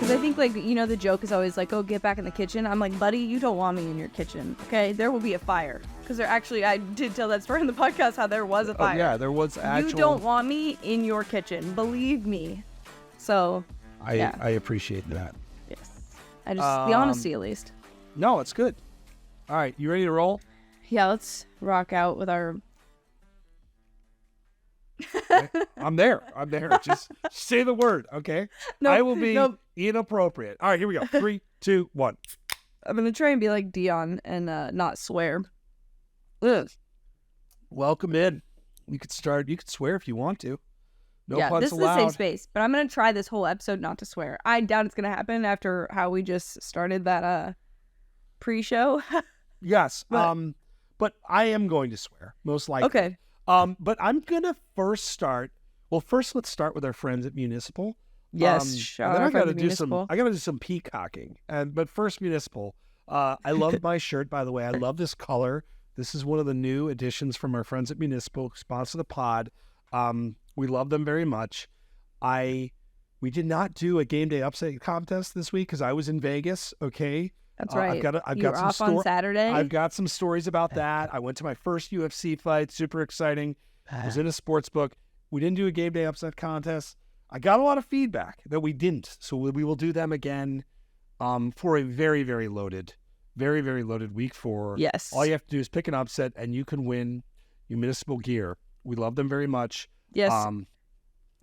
Because I think, like, the joke is always like, oh, get back in the kitchen. I'm like, buddy, you don't want me in your kitchen, okay? There will be a fire. Because I did tell that story in the podcast how there was a fire. Oh, yeah, there was actual... You don't want me in your kitchen. Believe me. So, I appreciate that. Yes. The honesty, at least. No, it's good. All right, you ready to roll? Yeah, let's rock out with our... I'm there. Just say the word, okay? I will be inappropriate. All right, here we go. 3, 2, 1. I'm going to try and be like Dion and not swear. Ugh. Welcome in. You could swear if you want to. No puns allowed. This is a safe space, but I'm going to try this whole episode not to swear. I doubt it's going to happen after how we just started that pre-show. Yes, but I am going to swear, most likely. Okay. But I'm going to first start. Well, first let's start with our friends at Municipal. Yes, sure. Then I got to do some peacocking. But first, Municipal. I love my shirt, by the way. I love this color. This is one of the new additions from our friends at Municipal, sponsor the pod. We love them very much. We did not do a game day upset contest this week because I was in Vegas. Okay, that's right. I've got some off on Saturday. I've got some stories about that. I went to my first UFC fight. Super exciting. I was in a sports book. We didn't do a game day upset contest. I got a lot of feedback that we didn't, so we will do them again for a very, very loaded week 4. Yes. All you have to do is pick an upset, and you can win your Municipal gear. We love them very much. Yes.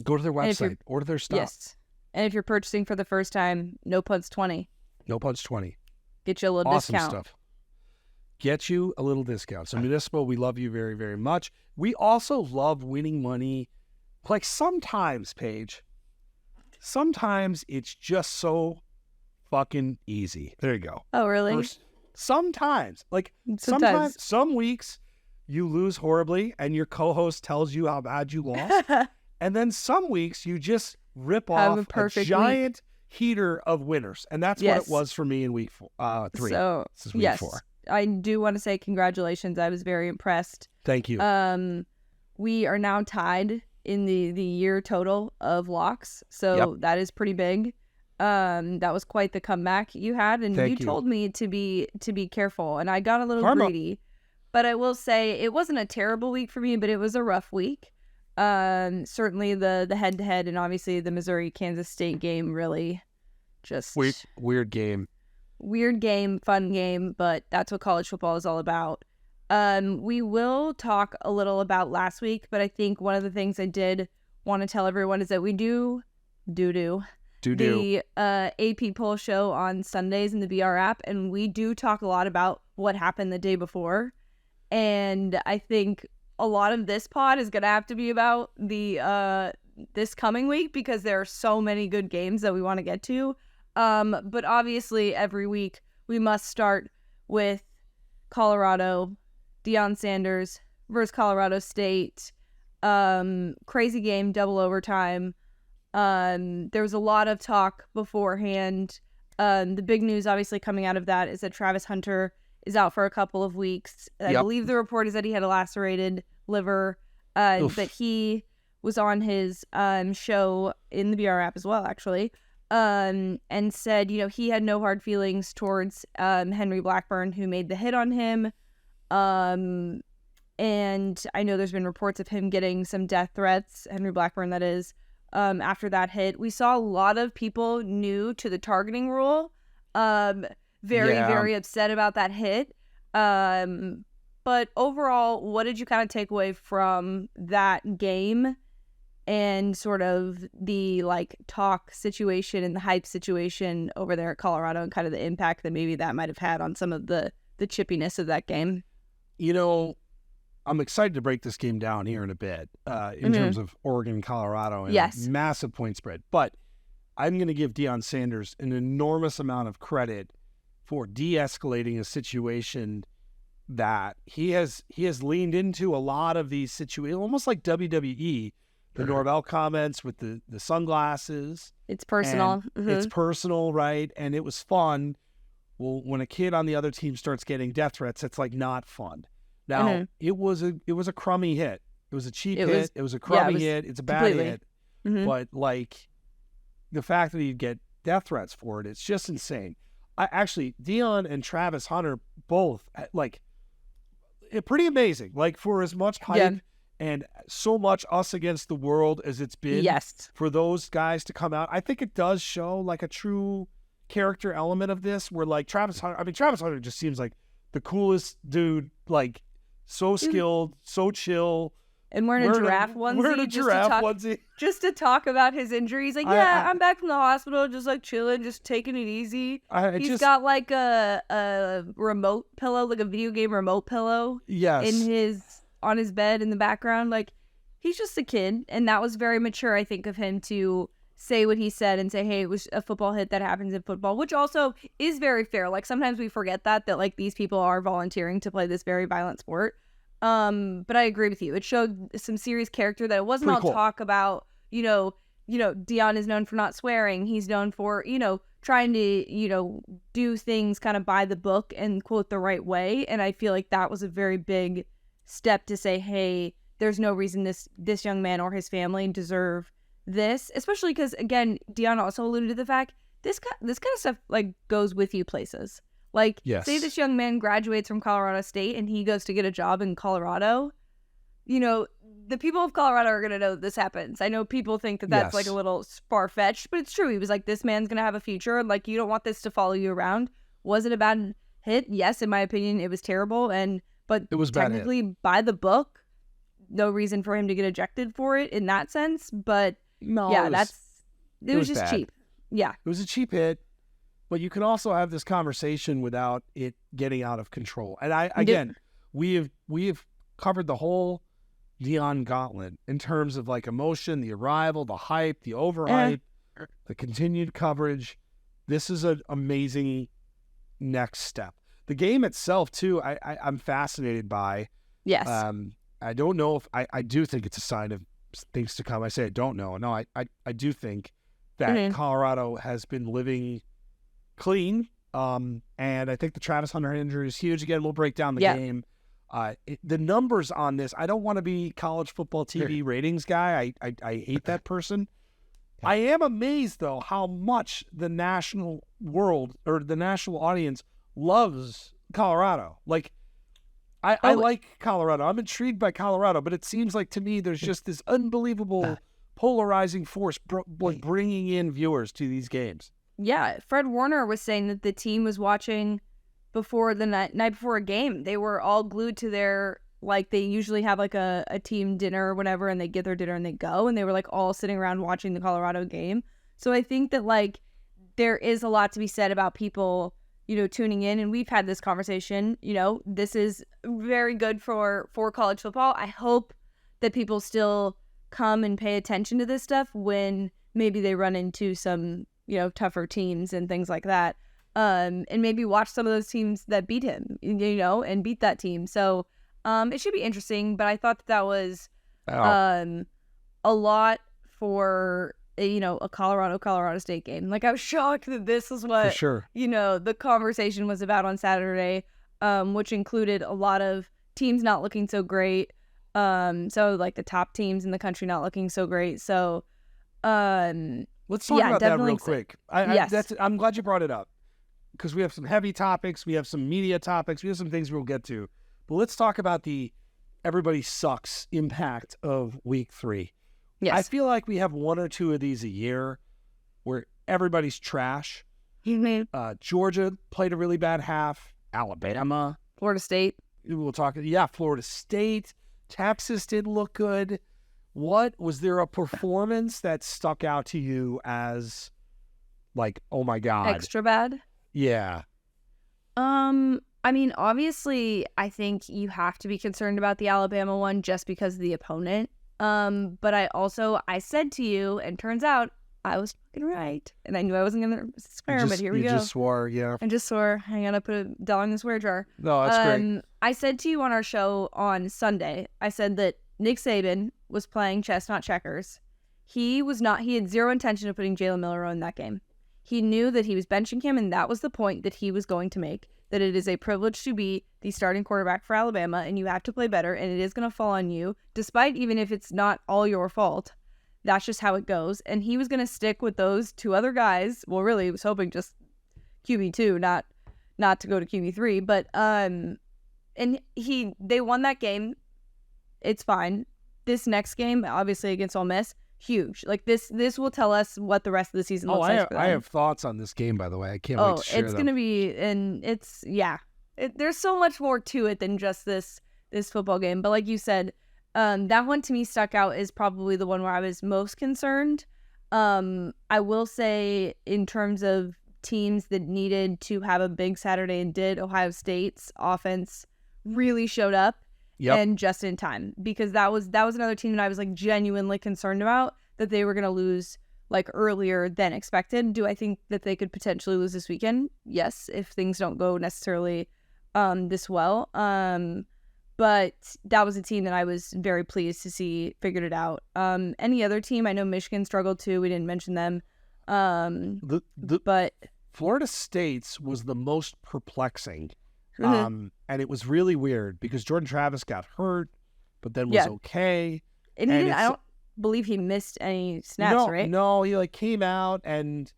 Go to their website, order their stuff. Yes. And if you're purchasing for the first time, no punch 20. No punch 20. Get you a little discount. Awesome stuff. Get you a little discount. So Municipal, we love you very, very much. We also love winning money. Like sometimes, Paige, sometimes it's just so fucking easy. There you go. Oh, really? Sometimes. Some weeks you lose horribly and your co-host tells you how bad you lost. And then some weeks you just rip off a giant heater of winners. And that's what it was for me in week 3. So, this is week 4. I do want to say congratulations. I was very impressed. Thank you. We are now tied in the year total of locks. So that is pretty big. That was quite the comeback you had. And you told me to be careful. And I got a little greedy. But I will say it wasn't a terrible week for me, but it was a rough week. Certainly the head-to-head and obviously the Missouri-Kansas State game really just... Weird game. Weird game, fun game, but that's what college football is all about. We will talk a little about last week, but I think one of the things I did want to tell everyone is that we do the AP poll show on Sundays in the BR app, and we do talk a lot about what happened the day before. And I think a lot of this pod is going to have to be about the this coming week because there are so many good games that we want to get to. But obviously every week we must start with Colorado, Deion Sanders versus Colorado State. Crazy game, double overtime. There was a lot of talk beforehand. The big news obviously coming out of that is that Travis Hunter is out for a couple of weeks. I believe the report is that he had a lacerated liver, but he was on his show in the BR app as well, actually, and said, he had no hard feelings towards Henry Blackburn, who made the hit on him. And I know there's been reports of him getting some death threats, Henry Blackburn, that is, after that hit. We saw a lot of people new to the targeting rule, very upset about that hit. But overall, what did you kind of take away from that game and sort of the talk situation and the hype situation over there at Colorado and kind of the impact that maybe that might have had on some of the chippiness of that game? I'm excited to break this game down here in a bit in terms of Oregon and Colorado and massive point spread. But I'm going to give Deion Sanders an enormous amount of credit for de-escalating a situation that he has leaned into a lot of these situations, almost like WWE, the Norvell comments with the sunglasses. It's personal. It's personal, right? And it was fun. Well, when a kid on the other team starts getting death threats, it's not fun. Now, it was a crummy hit. It was a cheap hit. It was a crummy hit. It's a bad hit. But the fact that he'd get death threats for it. It's just insane. Actually, Deion and Travis Hunter both, like, pretty amazing. Like, for as much hype and so much us against the world as it's been for those guys to come out, I think it does show, like, a true character element of this where, like, Travis Hunter just seems like the coolest dude, like, so skilled, so chill. And wearing a giraffe onesie. Just to talk about his injuries. Like, I'm back from the hospital, just like chilling, just taking it easy. He's got like a remote pillow, like a video game remote pillow. On his bed in the background. Like, he's just a kid. And that was very mature, I think, of him to say what he said and say, hey, it was a football hit that happens in football, which also is very fair. Like, sometimes we forget that like these people are volunteering to play this very violent sport. But I agree with you. It showed some serious character that it wasn't all talk about, Deion is known for not swearing. He's known for, trying to, do things kind of by the book and quote the right way. And I feel like that was a very big step to say, hey, there's no reason this young man or his family deserve this, especially because, again, Deion also alluded to the fact this kind of stuff, like, goes with you places. Like, say this young man graduates from Colorado State and he goes to get a job in Colorado, the people of Colorado are going to know that this happens. I know people think that that's like a little far-fetched, but it's true. He was like, this man's going to have a future. And, like, you don't want this to follow you around. Was it a bad hit? Yes, in my opinion, it was terrible. But it was technically by the book, no reason for him to get ejected for it in that sense. But it was just cheap. Yeah. It was a cheap hit. But you can also have this conversation without it getting out of control. And we have covered the whole Deion gauntlet in terms of, like, emotion, the arrival, the hype, the overhype, the continued coverage. This is an amazing next step. The game itself, too, I'm fascinated by. Yes. I don't know if I do think it's a sign of things to come. I say I don't know. No, I do think that Colorado has been living clean, and I think the Travis Hunter injury is huge. Again, we'll break down the game. The numbers on this, I don't want to be college football TV ratings guy. I hate that person. I am amazed, though, how much the national world or the national audience loves Colorado. Like, I like Colorado. I'm intrigued by Colorado, but it seems like to me there's just this unbelievable polarizing force bringing in viewers to these games. Yeah, Fred Warner was saying that the team was watching before the night before a game. They were all glued to their, like, they usually have like a team dinner or whatever, and they get their dinner and they go, and they were like all sitting around watching the Colorado game. So I think that, like, there is a lot to be said about people, tuning in, and we've had this conversation. This is very good for college football. I hope that people still come and pay attention to this stuff when maybe they run into some tougher teams and things like that, and maybe watch some of those teams that beat him, and beat that team. So it should be interesting, but I thought that was a lot for a Colorado State game. Like, I was shocked that this is what the conversation was about on Saturday, which included a lot of teams not looking so great, so like the top teams in the country not looking so great. So let's talk about that real quick. I'm glad you brought it up, because we have some heavy topics, we have some media topics, we have some things we'll get to. But let's talk about the everybody sucks impact of week 3. Yes. I feel like we have one or two of these a year where everybody's trash. Georgia played a really bad half. Alabama. Florida State. We'll talk. Yeah, Florida State. Texas didn't look good. What was there a performance that stuck out to you as, like, oh my God, extra bad? Yeah. I mean, obviously, I think you have to be concerned about the Alabama one just because of the opponent. But I said to you, and turns out I was fucking right, and I knew I wasn't gonna swear, but here we go. You just swore, yeah. I just swore. Hang on, I put a dollar in the swear jar. No, that's great. I said to you on our show on Sunday, I said that Nick Saban was playing chess, not checkers. He had zero intention of putting Jalen Milroe in that game. He knew that he was benching him, and that was the point that he was going to make, that it is a privilege to be the starting quarterback for Alabama, and you have to play better, and it is going to fall on you, despite even if it's not all your fault, that's just how it goes. And he was going to stick with those 2 other guys. Well, really, he was hoping just QB2, not to go to QB3. But and they won that game. It's fine. This next game, obviously against Ole Miss, huge. Like this will tell us what the rest of the season looks like for them. I have thoughts on this game, by the way. I can't wait to share them. It's going to be, and it's, there's so much more to it than just this football game. But like you said, that one to me stuck out as probably the one where I was most concerned. I will say in terms of teams that needed to have a big Saturday and did, Ohio State's offense really showed up. Yep. And just in time, because that was another team that I was like genuinely concerned about, that they were going to lose like earlier than expected. Do I think that they could potentially lose this weekend? Yes, if things don't go necessarily this well. But that was a team that I was very pleased to see figured it out. Any other team? I know Michigan struggled too. We didn't mention them. But Florida State's was the most perplexing. And it was really weird because Jordan Travis got hurt, but then was okay. And I don't believe he missed any snaps, right? No, he like came out and it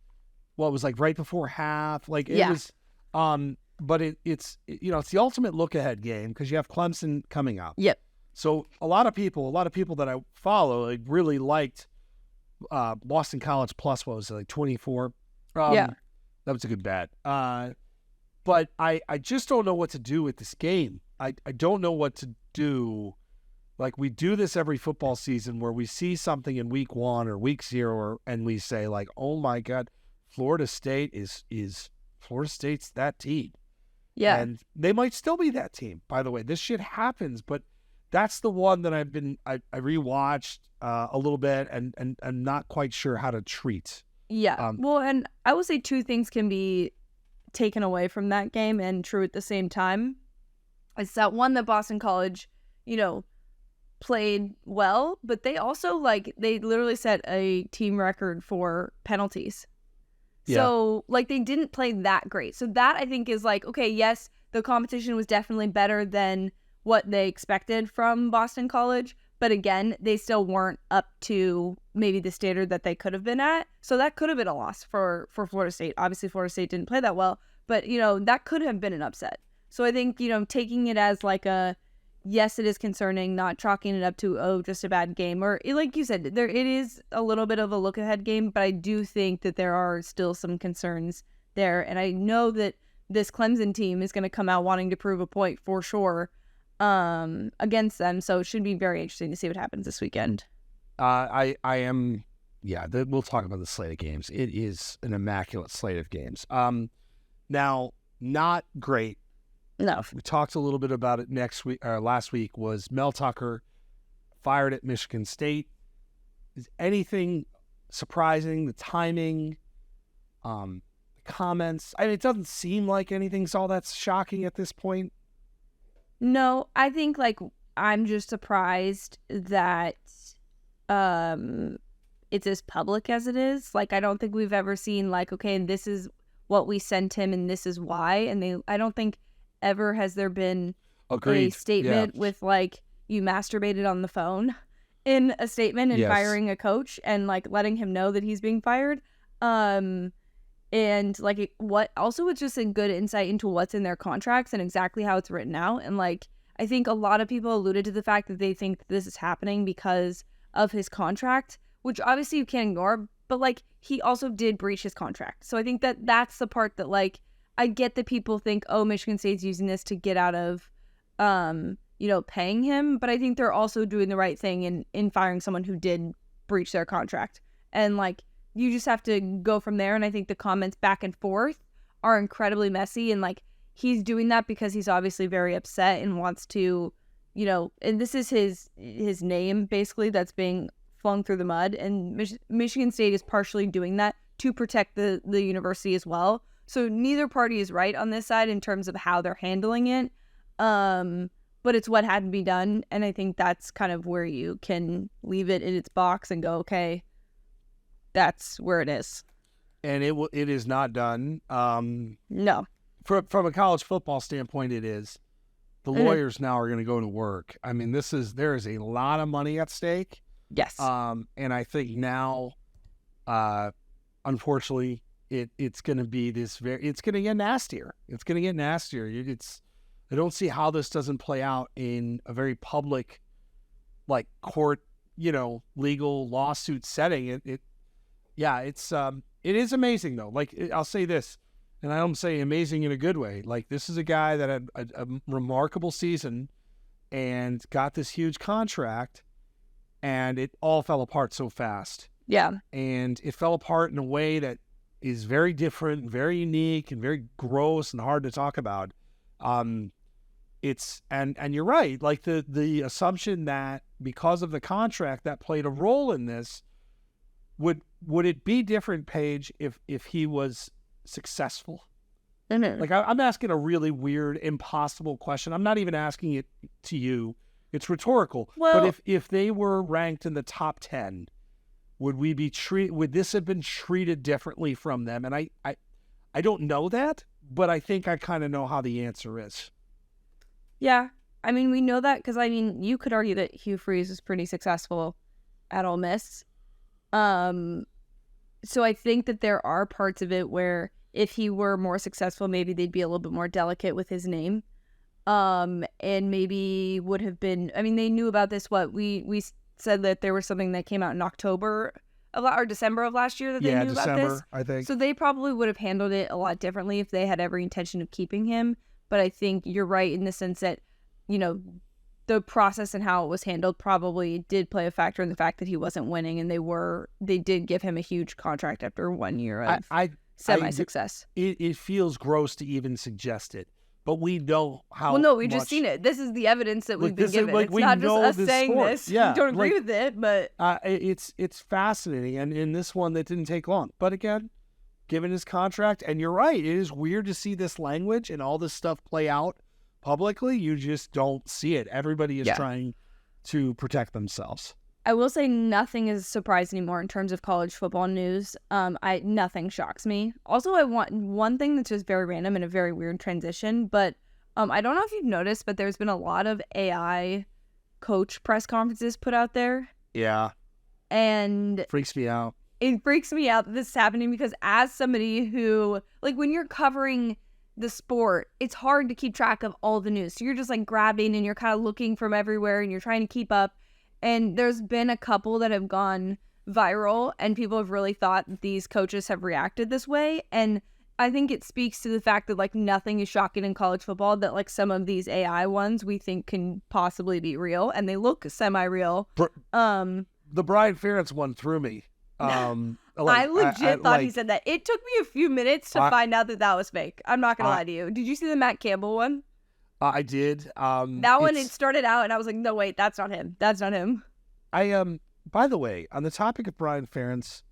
was like right before half. Like it was, but it's it's the ultimate look ahead game because you have Clemson coming up. Yep. So a lot of people that I follow like really liked Boston College plus what was it, like 24. That was a good bet. But I just don't know what to do with this game. I don't know what to do. Like we do this every football season where we see something in week 1 or week 0 and we say like, oh my God, Florida State Florida State's that team. Yeah. And they might still be that team, by the way. This shit happens, but that's the one that I rewatched a little bit and I'm not quite sure how to treat. Yeah. Well, and I would say 2 things can be taken away from that game and true at the same time. It's that one, that Boston College, played well, but they also they literally set a team record for penalties. Yeah. So they didn't play that great. So that I think is okay, yes, the competition was definitely better than what they expected from Boston College, but again, they still weren't up to maybe the standard that they could have been at. So that could have been a loss for Florida State. Obviously, Florida State didn't play that well, but, that could have been an upset. So I think, taking it as yes, it is concerning, not chalking it up to, just a bad game. Or like you said, it is a little bit of a look-ahead game, but I do think that there are still some concerns there. And I know that this Clemson team is going to come out wanting to prove a point for sure against them. So it should be very interesting to see what happens this weekend. I am, we'll talk about the slate of games. It is an immaculate slate of games. Now, not great. No. We talked a little bit about it last week was Mel Tucker fired at Michigan State. Is anything surprising? The timing, the comments? I mean, it doesn't seem like anything's all that shocking at this point. No, I think I'm just surprised that it's as public as it is. I don't think we've ever seen okay, and this is what we sent him and this is why. And I don't think ever has there been a statement with you masturbated on the phone in a statement and firing a coach and letting him know that he's being fired. And what also it's just a good insight into what's in their contracts and exactly how it's written out. And I think a lot of people alluded to the fact that they think that this is happening because of his contract, which obviously you can't ignore, but he also did breach his contract. So I think that that's the part that I get that people think, oh, Michigan State's using this to get out of paying him, but I think they're also doing the right thing in firing someone who did breach their contract. And you just have to go from there. And I think the comments back and forth are incredibly messy. And he's doing that because he's obviously very upset and wants to, and this is his name basically that's being flung through the mud. And Michigan State is partially doing that to protect the university as well. So neither party is right on this side in terms of how they're handling it. But it's what had to be done. And I think that's kind of where you can leave it in its box and go, okay, that's where it is. And it is not done. No. From a college football standpoint, it is. The lawyers now are going to go to work. I mean, there is a lot of money at stake. Yes. And I think now, unfortunately, it's going to be it's going to get nastier. It's going to get nastier. I don't see how this doesn't play out in a very public, like court, legal lawsuit setting. It is amazing though. Like I'll say this, and I don't say amazing in a good way. Like this is a guy that had a remarkable season and got this huge contract, and it all fell apart so fast. Yeah. And it fell apart in a way that is very different, very unique, and very gross and hard to talk about. And you're right. Like the assumption that because of the contract that played a role in this, would it be different, Paige, if he was successful? Mm-hmm. Like I'm asking a really weird, impossible question. I'm not even asking it to you. It's rhetorical. Well, but if they were ranked in the top 10, would this have been treated differently from them? And I don't know that, but I think I kind of know how the answer is. Yeah. I mean, we know that because, you could argue that Hugh Freeze was pretty successful at Ole Miss. So I think that there are parts of it where if he were more successful, maybe they'd be a little bit more delicate with his name. And maybe would have been, they knew about this. We said that there was something that came out in October or December of last year that they knew about this. I think. So they probably would have handled it a lot differently if they had every intention of keeping him. But I think you're right in the sense that, the process and how it was handled probably did play a factor in the fact that he wasn't winning, and they did give him a huge contract after 1 year of semi-success. It feels gross to even suggest it, but we know how. Well, no, we've just seen it. This is the evidence that we've been given. It's not just us saying this. Yeah, we don't agree with it, but it's fascinating. And in this one, that didn't take long. But again, given his contract, and you're right, it is weird to see this language and all this stuff play out publicly. You just don't see it. Everybody is trying to protect themselves. I will say nothing is a surprise anymore in terms of college football news. Nothing shocks me. Also, I want one thing that's just very random and a very weird transition, but I don't know if you've noticed, but there's been a lot of AI coach press conferences put out there. Yeah. And freaks me out. It freaks me out that this is happening because as somebody who, like, when you're covering the sport, it's hard to keep track of all the news. So you're just like grabbing and you're kind of looking from everywhere and you're trying to keep up. And there's been a couple that have gone viral and people have really thought that these coaches have reacted this way. And I think it speaks to the fact that like nothing is shocking in college football, that like some of these AI ones we think can possibly be real and they look semi-real. The Brian Ferentz one threw me. I legit thought he said that. It took me a few minutes to find out that was fake. I'm not gonna lie to you. Did you see the Matt Campbell one? I did. That one, it started out and I was like, no, wait, that's not him. That's not him. By the way, on the topic of Brian Ferentz,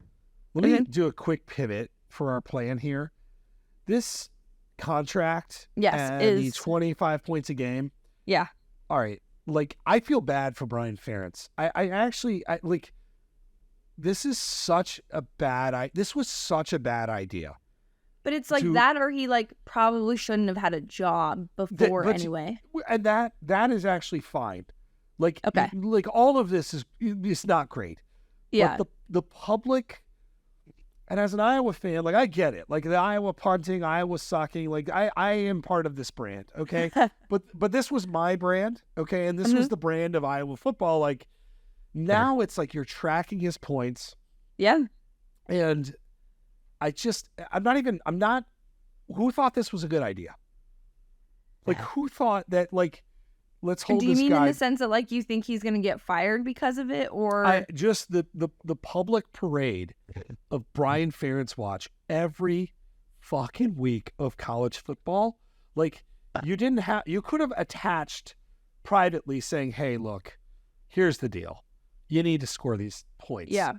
let me do a quick pivot for our plan here. This contract, is the 25 points a game. Yeah. All right. Like, I feel bad for Brian Ferentz. I actually this is such a bad this was such a bad idea. But it's like that, or he like probably shouldn't have had a job before anyway. And that is actually fine. Like, okay. Like all of this is not great. Yeah. But the public, and as an Iowa fan, like I get it. Like the Iowa punting, Iowa sucking. Like I am part of this brand. Okay. but this was my brand. Okay. And this was the brand of Iowa football. Like now it's like you're tracking his points. Yeah. And I'm not, who thought this was a good idea? Like, who thought that, like, let's hold this guy. Do you mean in the sense that, like, you think he's going to get fired because of it, or? Just the public parade of Brian Ferentz watch every fucking week of college football. Like, you could have attached privately saying, hey, look, here's the deal. You need to score these points. Yeah.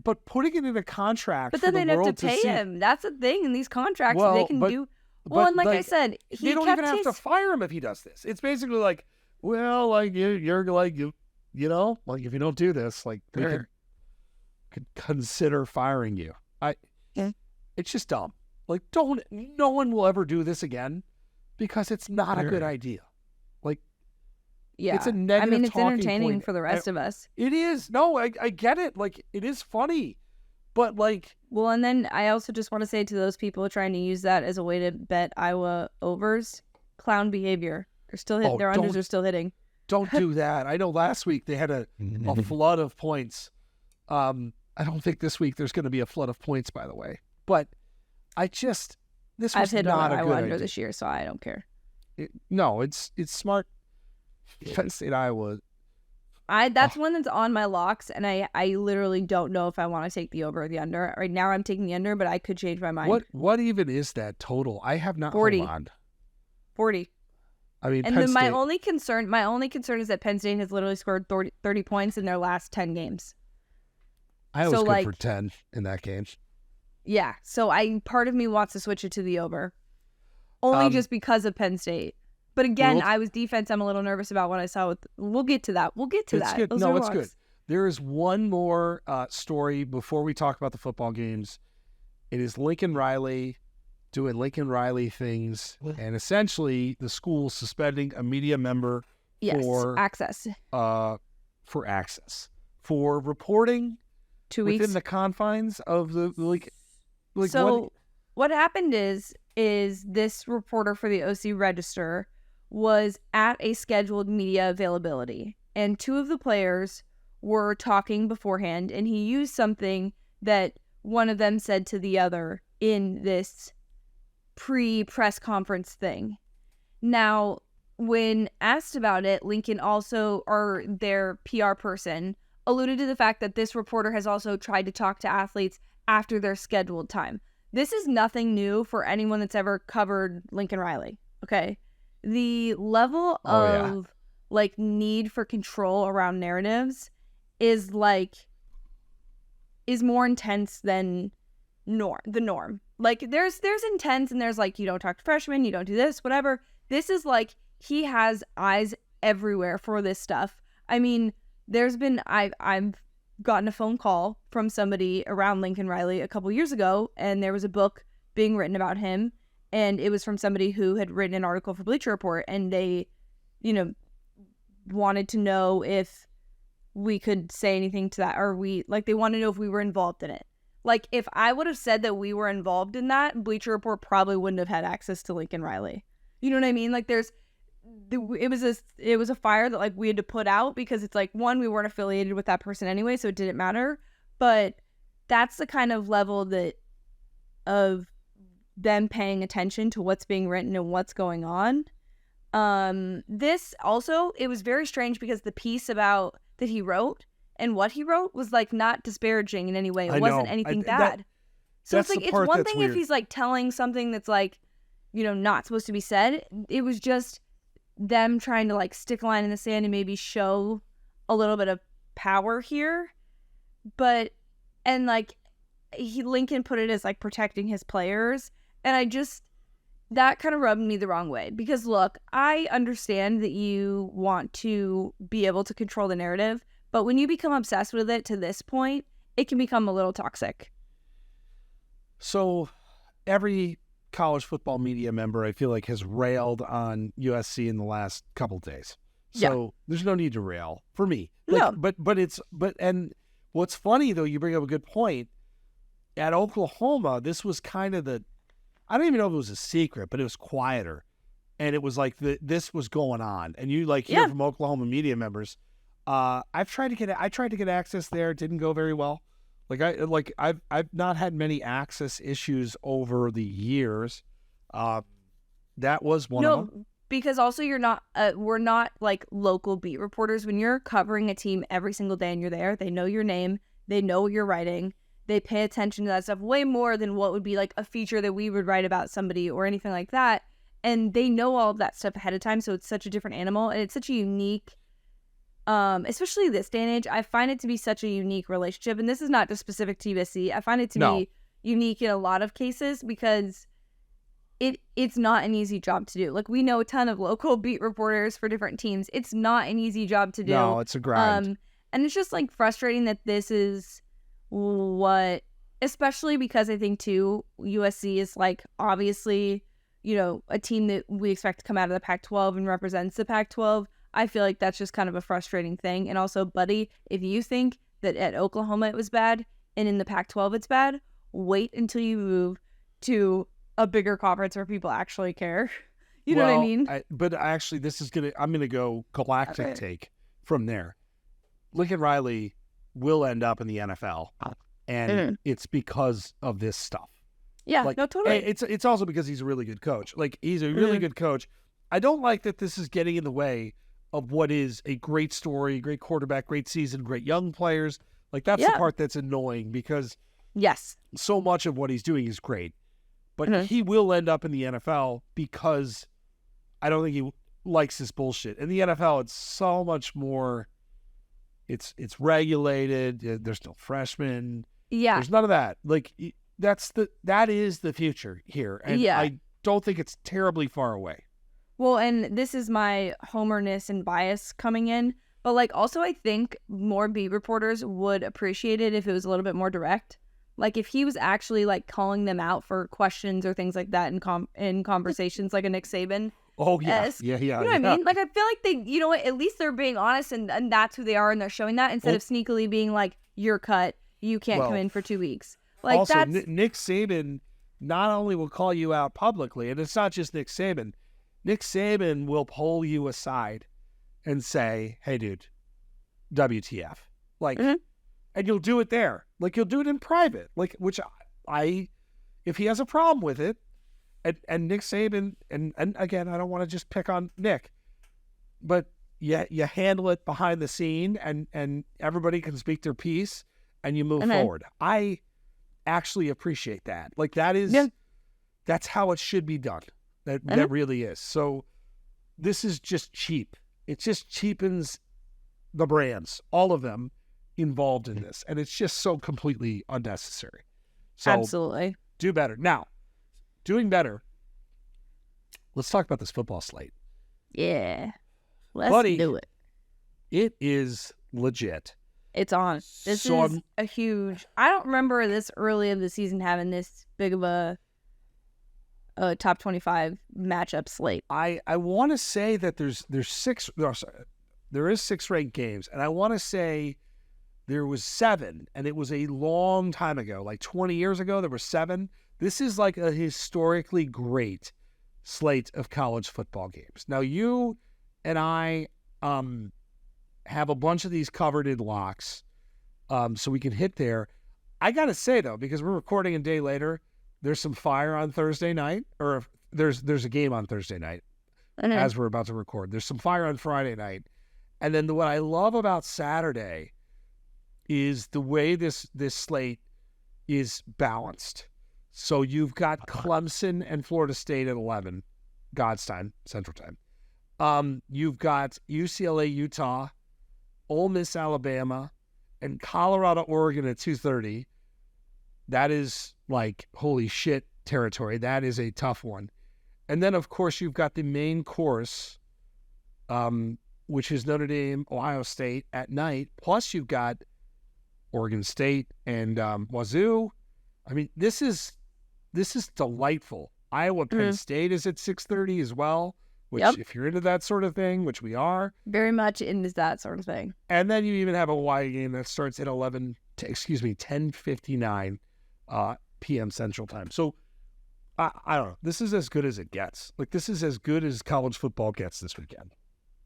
But putting it in a contract. But then they'd have to pay him. That's the thing in these contracts. They can do. Well, and like I said, they don't even have to fire him if he does this. It's basically like, well, like you're like you know, like if you don't do this, like we could consider firing you. It's just dumb. Like no one will ever do this again because it's not a good idea. Like Yeah. It's a negative it's entertaining for the rest of us. It is. No, I get it. Like, it is funny. But, like... Well, and then I also just want to say to those people trying to use that as a way to bet Iowa overs, clown behavior. They're still hitting. Their unders are still hitting. Don't do that. I know last week they had a flood of points. I don't think this week there's going to be a flood of points, by the way. But this was I've hit not a Iowa good under idea. this year, so I don't care. It's smart. Penn State, Iowa. That's one that's on my locks, and I literally don't know if I want to take the over or the under. Right now I'm taking the under, but I could change my mind. What even is that total? I have not... 40. Hold on. 40. I mean, and Penn then State... my only concern is that Penn State has literally scored 30 points in their last 10 games. Iowa's good for 10 in that game. Yeah, so part of me wants to switch it to the over. Only just because of Penn State. But again, Iowa's defense, I'm a little nervous about what I saw. We'll get to that. It's good. No, it's good. There is one more story before we talk about the football games. It is Lincoln Riley doing Lincoln Riley things, and essentially the school suspending a media member for access. For reporting 2 weeks within the confines of the what happened is this reporter for the OC Register was at a scheduled media availability, and two of the players were talking beforehand, and he used something that one of them said to the other in this pre-press conference thing. Now, when asked about it, Lincoln also, or their PR person, alluded to the fact that this reporter has also tried to talk to athletes after their scheduled time. This is nothing new for anyone that's ever covered Lincoln Riley, okay? The level of need for control around narratives is more intense than the norm. Like, there's intense, and there's you don't talk to freshmen, you don't do this, whatever. This is he has eyes everywhere for this stuff. I mean, there's been I've gotten a phone call from somebody around Lincoln Riley a couple years ago, and there was a book being written about him, and it was from somebody who had written an article for Bleacher Report, and they, wanted to know if we could say anything to that, or they wanted to know if we were involved in it. If I would have said that we were involved in that, Bleacher Report probably wouldn't have had access to Lincoln Riley. You know what I mean? It was a fire that we had to put out, because it's one, we weren't affiliated with that person anyway, so it didn't matter. But that's the kind of level of them paying attention to what's being written and what's going on. This also, it was very strange, because the piece about that he wrote and what he wrote was not disparaging in any way. It wasn't anything bad. So it's it's one thing if he's telling something that's not supposed to be said. It was just them trying to stick a line in the sand and maybe show a little bit of power here. But Lincoln put it as protecting his players, and that kind of rubbed me the wrong way, because look, I understand that you want to be able to control the narrative, but when you become obsessed with it to this point, it can become a little toxic. So every college football media member, I feel has railed on USC in the last couple of days. So there's no need to rail for me. No. But what's funny though, you bring up a good point. At Oklahoma, this was kind of I don't even know if it was a secret, but it was quieter. And it was this was going on. And you hear from Oklahoma media members. I tried to get access there. It didn't go very well. I've not had many access issues over the years. That was one of them. Because also we're not local beat reporters. When you're covering a team every single day and you're there, they know your name, they know what you're writing, they pay attention to that stuff way more than what would be a feature that we would write about somebody or anything like that. And they know all of that stuff ahead of time, so it's such a different animal, and it's such a unique, especially this day and age, I find it to be such a unique relationship. And this is not just specific to USC. I find it to be unique in a lot of cases, because it's not an easy job to do. We know a ton of local beat reporters for different teams. It's not an easy job to do. No, it's a grind. And it's just frustrating that this is what, especially because I think too, USC is obviously, a team that we expect to come out of the Pac-12 and represents the Pac-12. I feel like that's just kind of a frustrating thing. And also, buddy, if you think that at Oklahoma it was bad and in the Pac-12 it's bad, wait until you move to a bigger conference where people actually care. You know what I mean? But actually, I'm going to go galactic take from there. Lincoln Riley will end up in the NFL, and it's because of this stuff. Yeah, no, totally. It's also because he's a really good coach. Like, he's a really good coach. I don't like that this is getting in the way of what is a great story, great quarterback, great season, great young players. Like, that's the part that's annoying because so much of what he's doing is great. But he will end up in the NFL because I don't think he likes this bullshit. In the NFL, it's so much more. It's regulated. There's no freshmen. Yeah, there's none of that. Like, that is the future here, and I don't think it's terribly far away. Well, and this is my homerness and bias coming in, but like also I think more beat reporters would appreciate it if it was a little bit more direct. Like if he was actually like calling them out for questions or things like that in conversations, like a Nick Saban. Oh yeah, yeah. You know what I mean? Like I feel like they, you know what? At least they're being honest, and that's who they are, and they're showing that instead of sneakily being like, "You're cut. You can't come in for 2 weeks." Like also, that's Nick Saban not only will call you out publicly, and it's not just Nick Saban. Nick Saban will pull you aside and say, "Hey, dude, WTF?" Like, and you'll do it there. Like you'll do it in private. Like, which if he has a problem with it. And Nick Saban, and again, I don't want to just pick on Nick, but you handle it behind the scene and everybody can speak their piece and you move forward. I actually appreciate that. Like that's how it should be done. That really is. So this is just cheap. It just cheapens the brands, all of them involved in this. And it's just so completely unnecessary. So absolutely. Do better. Now, doing better. Let's talk about this football slate. Yeah. Let's do it. It is legit. It's on. This is a huge... I don't remember this early of the season having this big of a top 25 matchup slate. I want to say that there is 6 ranked games, and I want to say there was 7, and it was a long time ago, like 20 years ago, there were 7. This is like a historically great slate of college football games. Now, you and I have a bunch of these covered in locks, so we can hit there. I got to say, though, because we're recording a day later, there's some fire on Thursday night, or there's a game on Thursday night as we're about to record. There's some fire on Friday night. And then what I love about Saturday is the way this slate is balanced. So you've got Clemson and Florida State at 11, God's time, Central Time. You've got UCLA, Utah, Ole Miss, Alabama, and Colorado, Oregon at 2:30. That is like holy shit territory. That is a tough one. And then, of course, you've got the main course, which is Notre Dame, Ohio State at night. Plus, you've got Oregon State and Wazoo. I mean, this is delightful. Iowa, Penn State is at 6:30 as well, which if you're into that sort of thing, which we are. Very much into that sort of thing. And then you even have a Hawaii game that starts at 10:59 p.m. Central Time. So, I don't know. This is as good as it gets. Like, this is as good as college football gets this weekend.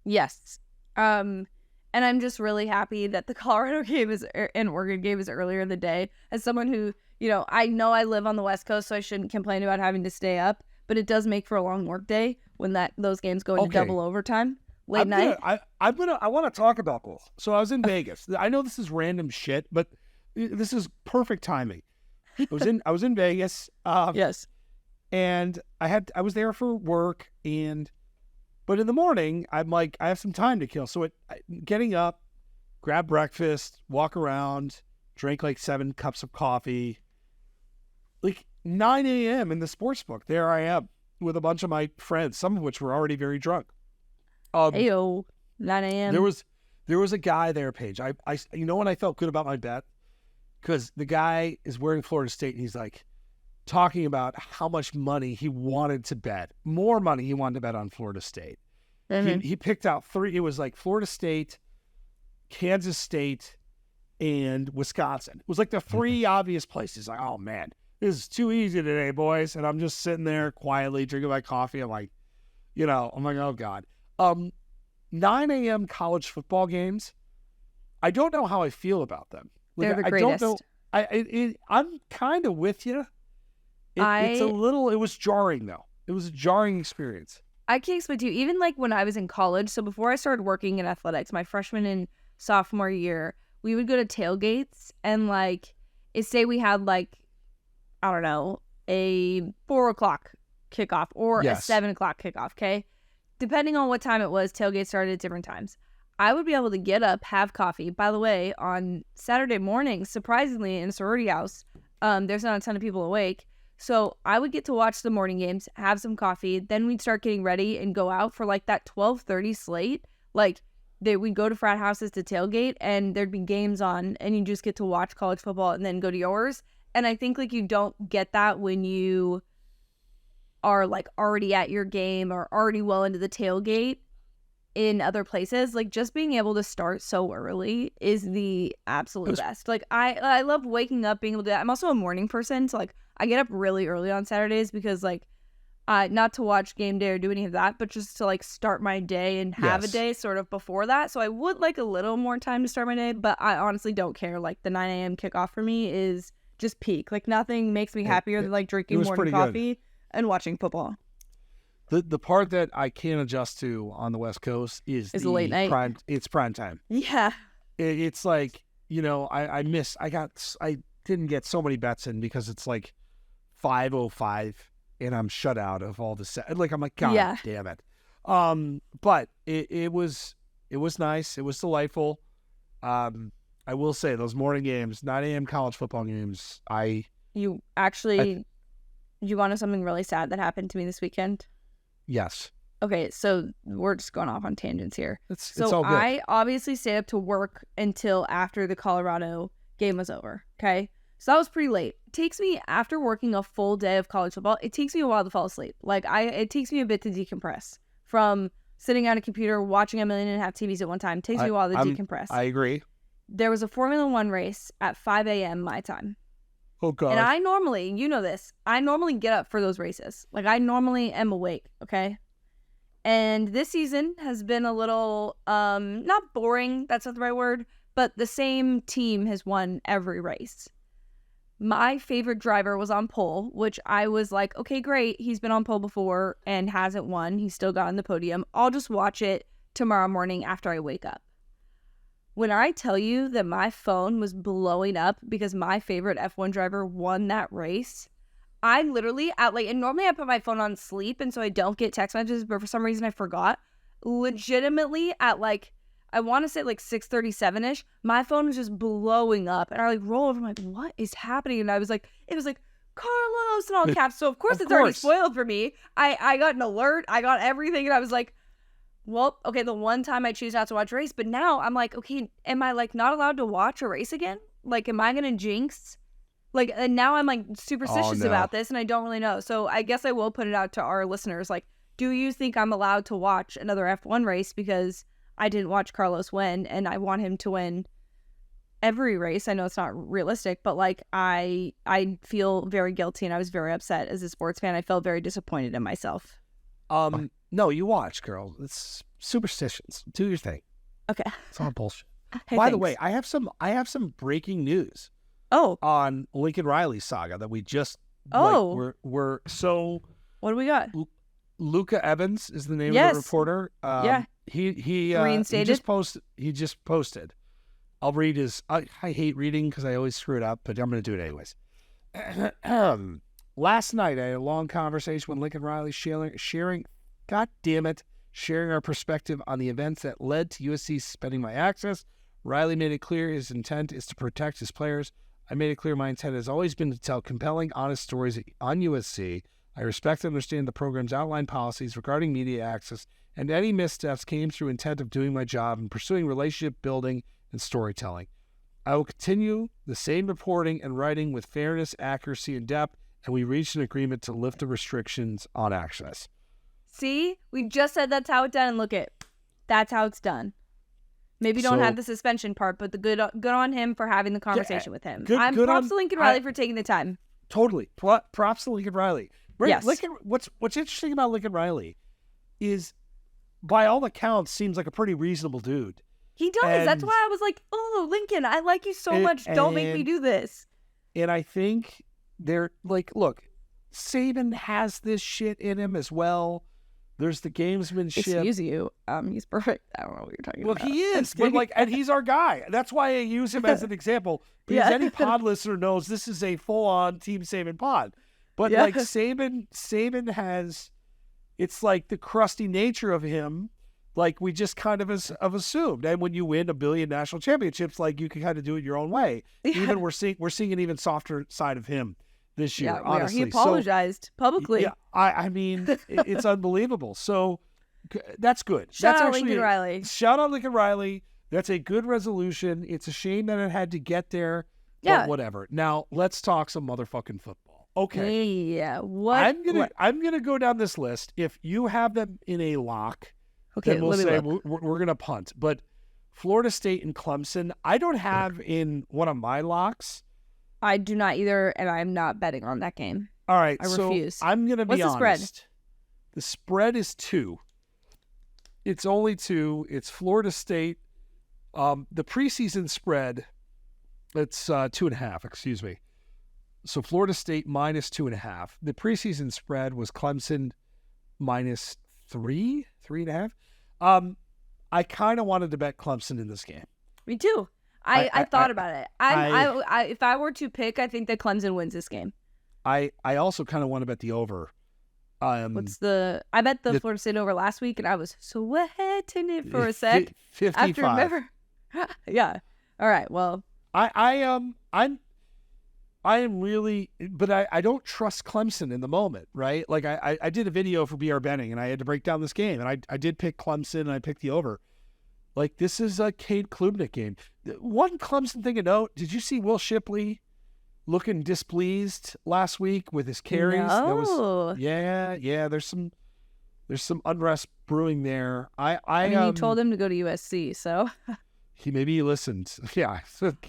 Yes. And I'm just really happy that the Colorado game and Oregon game is earlier in the day. As someone who, I know I live on the West Coast, so I shouldn't complain about having to stay up, but it does make for a long work day when those games go into double overtime late night. I want to talk about both. So I was in Vegas. I know this is random shit, but this is perfect timing. I was in Vegas. Yes. And I was there for work, but in the morning, I'm like, I have some time to kill. So getting up, grab breakfast, walk around, drink like 7 cups of coffee. Like 9 a.m. in the sports book, there I am with a bunch of my friends, some of which were already very drunk. 9 a.m. There was a guy there, Paige. When I felt good about my bet, because the guy is wearing Florida State, and he's like talking about how much money he wanted to bet, more money he wanted to bet on Florida State. He picked out 3. It was like Florida State, Kansas State, and Wisconsin. It was like the 3 obvious places. Like, oh man, this is too easy today, boys. And I'm just sitting there quietly drinking my coffee. I'm like, oh God. 9 a.m. college football games. I don't know how I feel about them. They're the greatest. I don't know. I'm kind of with you. It's a little. It was jarring though. It was a jarring experience. I can't explain to you. Even like when I was in college. So before I started working in athletics, my freshman and sophomore year, we would go to tailgates and like, say we had like, I don't know, a 4:00 kickoff or a 7:00 kickoff. Okay, depending on what time it was, tailgate started at different times. I would be able to get up, have coffee. By the way, on Saturday mornings, surprisingly, in a sorority house, there's not a ton of people awake. So I would get to watch the morning games, have some coffee. Then we'd start getting ready and go out for like that 12:30 slate. Like we'd go to frat houses to tailgate and there'd be games on and you just get to watch college football and then go to yours. And I think like you don't get that when you are like already at your game or already well into the tailgate. In other places, like just being able to start so early is the absolute best. Like I love waking up, being able to. I'm also a morning person, so like I get up really early on Saturdays because like, not to watch game day or do any of that, but just to like start my day and have a day sort of before that. So I would like a little more time to start my day, but I honestly don't care. Like the 9 a.m. kickoff for me is just peak. Like nothing makes me happier than like drinking morning coffee and watching football. The part that I can't adjust to on the West Coast is the late night. It's prime time. Yeah. It's like, I didn't get so many bets in because it's like 5:05 and I'm shut out of all the like, I'm like, God damn it. But it was nice. It was delightful. I will say those morning games, 9 a.m. college football games, you want to know something really sad that happened to me this weekend? Yes. Okay, so we're just going off on tangents here. It's all good. I obviously stayed up to work until after the Colorado game was over, okay? So that was pretty late. It takes me, after working a full day of college football, it takes me a while to fall asleep. Like, it takes me a bit to decompress. From sitting on a computer, watching 1.5 million TVs at one time, it takes me a while to decompress. I agree. There was a Formula One race at 5 a.m. my time. Oh, God. And I normally, you know this, I normally get up for those races. Like, I normally am awake, okay? And this season has been a little, not boring, that's not the right word, but the same team has won every race. My favorite driver was on pole, which I was like, okay, great. He's been on pole before and hasn't won. He's still got on the podium. I'll just watch it tomorrow morning after I wake up. When I tell you that my phone was blowing up because my favorite F1 driver won that race, I literally, and normally I put my phone on sleep and so I don't get text messages, but for some reason I forgot. Legitimately at I want to say 6:37ish, my phone was just blowing up and I roll over. I'm like, what is happening? And I was like, it was like, Carlos in all caps. So of course it's already spoiled for me. I got an alert. I got everything. And I was like, well, okay, the one time I choose not to watch a race, but now I'm like, okay, am I not allowed to watch a race again? Am I going to jinx? And now I'm superstitious about this and I don't really know. So I guess I will put it out to our listeners. Do you think I'm allowed to watch another F1 race because I didn't watch Carlos win and I want him to win every race? I know it's not realistic, but I feel very guilty and I was very upset as a sports fan. I felt very disappointed in myself. No, you watch, girl. It's superstitions. Do your thing. Okay. It's all bullshit. Hey, By the way, I have some breaking news. Oh. On Lincoln Riley's saga that we just we're so. What do we got? Luca Evans is the name of the reporter. He reinstated. He just posted. I'll read his. I hate reading because I always screw it up, but I'm going to do it anyways. Last night I had a long conversation with Lincoln Riley sharing. God damn it. Sharing our perspective on the events that led to USC suspending my access. Riley made it clear his intent is to protect his players. I made it clear my intent has always been to tell compelling, honest stories on USC. I respect and understand the program's outlined policies regarding media access, and any missteps came through intent of doing my job and pursuing relationship building and storytelling. I will continue the same reporting and writing with fairness, accuracy, and depth, and we reached an agreement to lift the restrictions on access. See, we just said that's how it's done, and look it. That's how it's done. Maybe don't have the suspension part, but the good on him for having the conversation with him. Props to Lincoln Riley for taking the time. Totally. Props to Lincoln Riley. Right? Yes. What's interesting about Lincoln Riley is, by all accounts, seems like a pretty reasonable dude. He does. That's why I was like, oh, Lincoln, I like you so much. Don't make me do this. And I think they're like, look, Saban has this shit in him as well. There's the gamesmanship. Excuse you. He's perfect. I don't know what you're talking about. Well, he is. But and he's our guy. That's why I use him as an example. Because any pod listener knows this is a full-on Team Saban pod. But Saban has, it's like the crusty nature of him, like we just kind of assumed. And when you win 1 billion national championships, like you can kind of do it your own way. Yeah. Even we're seeing an even softer side of him this year, honestly. He apologized publicly. Yeah, I mean, it's unbelievable. So that's good. Shout out Lincoln Riley. Shout out Lincoln Riley. That's a good resolution. It's a shame that it had to get there, but whatever. Now, let's talk some motherfucking football. Okay. Yeah. What? I'm gonna go down this list. If you have them in a lock, then we'll say we're gonna punt. But Florida State and Clemson, I don't have in one of my locks. I do not either, and I'm not betting on that game. All right, I refuse. I'm going to be honest. What's the spread? The spread is 2. It's only 2. It's Florida State. The preseason spread, it's 2.5, excuse me. So Florida State minus 2.5. The preseason spread was Clemson minus 3, 3.5. I kind of wanted to bet Clemson in this game. Me too. I thought about it. If I were to pick, I think that Clemson wins this game. I also kind of want to bet the over. I bet the Florida State over last week, and I was sweating it for a sec. 55. After remember, yeah. All right. Well, I'm really, but I don't trust Clemson in the moment, right? Like I did a video for BR Benning, and I had to break down this game, and I did pick Clemson, and I picked the over. Like, this is a Cade Klubnik game. One Clemson thing to note, did you see Will Shipley looking displeased last week with his carries? No. There's some unrest brewing there. I mean, you told him to go to USC, so. He listened. Yeah.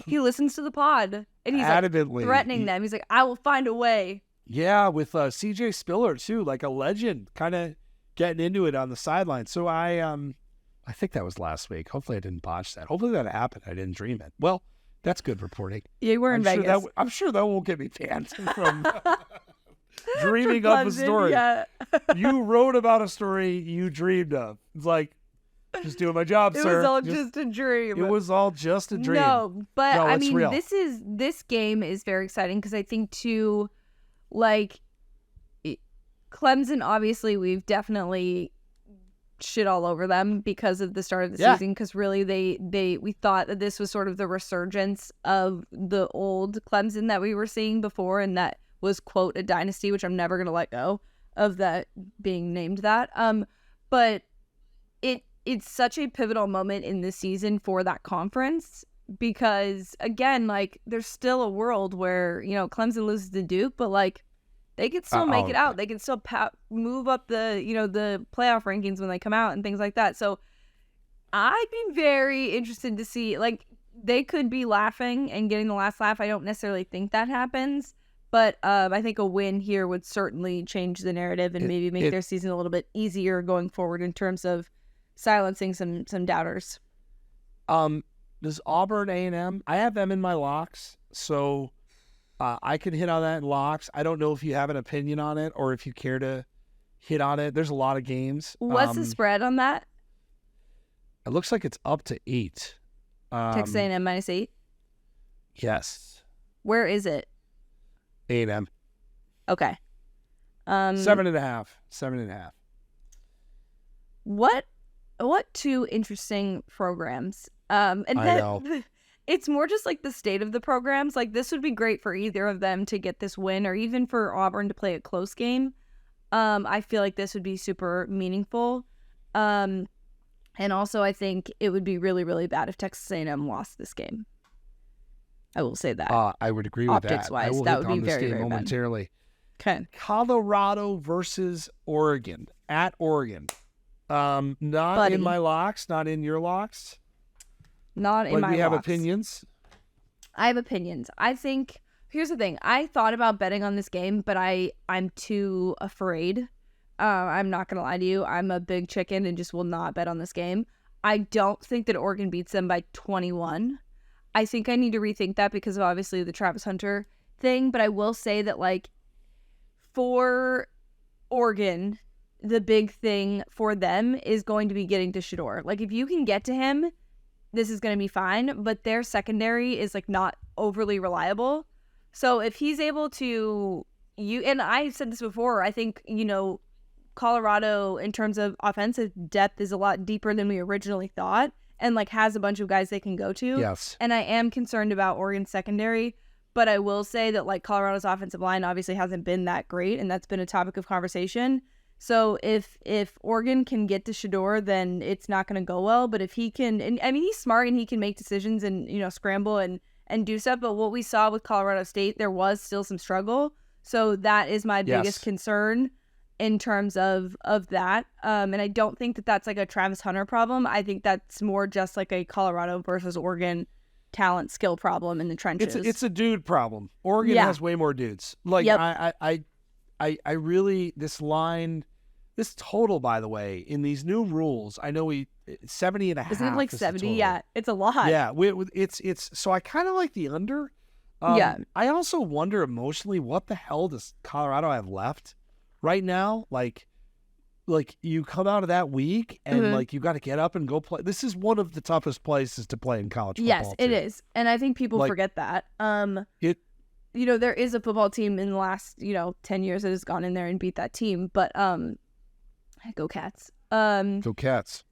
He listens to the pod. And he's adamantly like threatening them. He's like, I will find a way. Yeah, with CJ Spiller, too, like a legend, kind of getting into it on the sideline. So I think that was last week. Hopefully I didn't botch that. Hopefully that happened. I didn't dream it. Well, that's good reporting. Yeah, we're in Vegas. I'm sure that won't get me banned from dreaming up a story. Yeah. You wrote about a story you dreamed of. It's like, just doing my job, sir. It was all just a dream. It was all just a dream. No, but I mean, real. This game is very exciting because I think too, like, Clemson, obviously we've definitely shit all over them because of the start of the season, because really we thought that this was sort of the resurgence of the old Clemson that we were seeing before, and that was, quote, a dynasty, which I'm never going to let go of that being named that. But it's such a pivotal moment in the season for that conference because, again, like, there's still a world where, you know, Clemson loses to Duke, but like, they can still make it out. They can still move up the, you know, the playoff rankings when they come out and things like that. So I'd be very interested to see, like, they could be laughing and getting the last laugh. I don't necessarily think that happens, but I think a win here would certainly change the narrative and maybe make their season a little bit easier going forward in terms of silencing some doubters. Does Auburn A&M? I have them in my locks, so I can hit on that in locks. I don't know if you have an opinion on it or if you care to hit on it. There's a lot of games. What's the spread on that? It looks like it's up to 8. Texas A&M minus 8? Yes. Where is it? A&M. Okay. 7.5. 7.5. What two interesting programs. And I know. It's more just like the state of the programs. Like, this would be great for either of them to get this win, or even for Auburn to play a close game. I feel like this would be super meaningful. And also, I think it would be really, really bad if Texas A&M lost this game. I will say that. I would agree with that. Optics-wise, that would be very, very momentarily. bad. Okay. Colorado versus Oregon. at Oregon. Not in my locks, not in your locks. Not in my locks. We have opinions. I have opinions. I think, here's the thing. I thought about betting on this game, but I'm too afraid. I'm not going to lie to you. I'm a big chicken and just will not bet on this game. I don't think that Oregon beats them by 21. I think I need to rethink that because of obviously the Travis Hunter thing. But I will say that, like, for Oregon, the big thing for them is going to be getting to Shedeur. Like, if you can get to him, this is going to be fine. But their secondary is, like, not overly reliable. So if he's able to, and I've said this before, I think, Colorado, in terms of offensive depth, is a lot deeper than we originally thought, and like has a bunch of guys they can go to. Yes. And I am concerned about Oregon's secondary, but I will say that like Colorado's offensive line obviously hasn't been that great, and that's been a topic of conversation. So if Oregon can get to Shedeur, then it's not going to go well. But if he can, and I mean, he's smart and he can make decisions and scramble and do stuff. But what we saw with Colorado State, there was still some struggle. So that is my biggest concern in terms of that. And I don't think that that's like a Travis Hunter problem. I think that's more just like a Colorado versus Oregon talent skill problem in the trenches. It's a dude problem. Oregon has way more dudes. Like, yep. I really, this total, by the way, in these new rules, I know 70 and a half. Isn't it like 70? Yeah, it's a lot. Yeah, it's so I kind of like the under. I also wonder emotionally, what the hell does Colorado have left right now? Like you come out of that week and like you got to get up and go play. This is one of the toughest places to play in college football. Yes, it is. And I think people forget that. There is a football team in the last, 10 years that has gone in there and beat that team. But go Cats. Go Cats.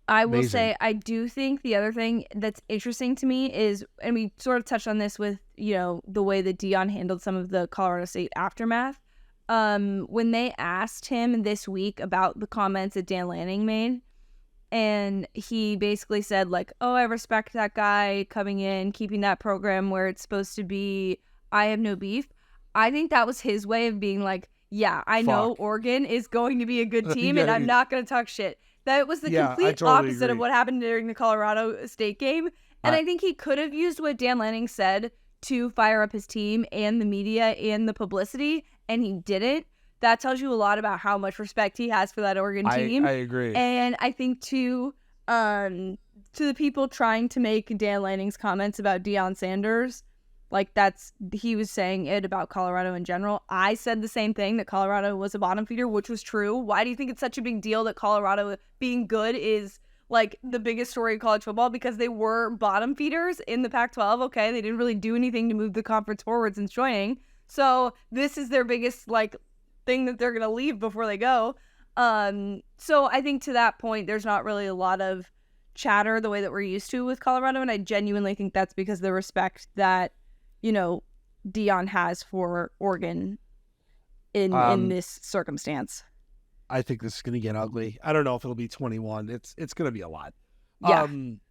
I will say, I do think the other thing that's interesting to me is, and we sort of touched on this with, the way that Deion handled some of the Colorado State aftermath. When they asked him this week about the comments that Dan Lanning made, and he basically said, like, oh, I respect that guy coming in, keeping that program where it's supposed to be, I have no beef. I think that was his way of being like, yeah, I know Oregon is going to be a good team, and I'm not going to talk shit. That was the complete opposite of what happened during the Colorado State game. And I think he could have used what Dan Lanning said to fire up his team and the media and the publicity, and he didn't. That tells you a lot about how much respect he has for that Oregon team. I agree. And I think to the people trying to make Dan Lanning's comments about Deion Sanders, like he was saying it about Colorado in general. I said the same thing, that Colorado was a bottom feeder, which was true. Why do you think it's such a big deal that Colorado being good is like the biggest story of college football? Because they were bottom feeders in the Pac-12. Okay, they didn't really do anything to move the conference forward since joining. So this is their biggest like thing that they're gonna leave before they go. So I think to that point, there's not really a lot of chatter the way that we're used to with Colorado, and I genuinely think that's because of the respect that Deion has for Oregon in this circumstance. I think this is going to get ugly. I don't know if it'll be 21. It's going to be a lot. Yeah.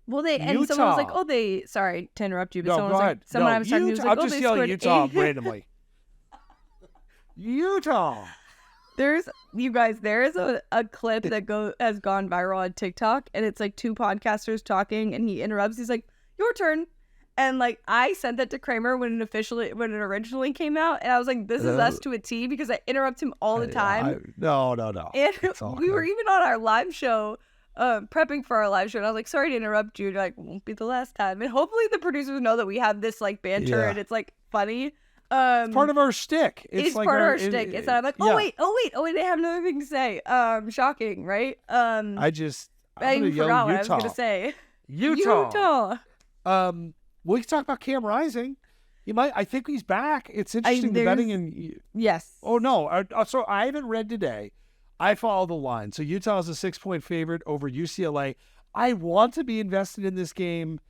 Well, and someone was like, sorry to interrupt you, but someone I was talking to was like, I'm just yelling Utah randomly. Utah. There is a clip that has gone viral on TikTok, and it's like two podcasters talking, and he interrupts. He's like, your turn. And like I sent that to Kramer when it originally came out, and I was like, "This is us to a T," because I interrupt him all the time. No. And we were even on our live show, prepping for our live show, and I was like, "Sorry to interrupt you." Like, won't be the last time. And hopefully the producers know that we have this like banter and it's like funny. It's part of our shtick. It's like part of our shtick. It's not like, oh wait, I have another thing to say. Shocking, right? I even forgot what I was gonna say. Utah. We can talk about Cam Rising. I think he's back. It's interesting, the betting in. Yes. Oh, no. So I haven't read today. I follow the line. So Utah is a 6-point favorite over UCLA. I want to be invested in this game,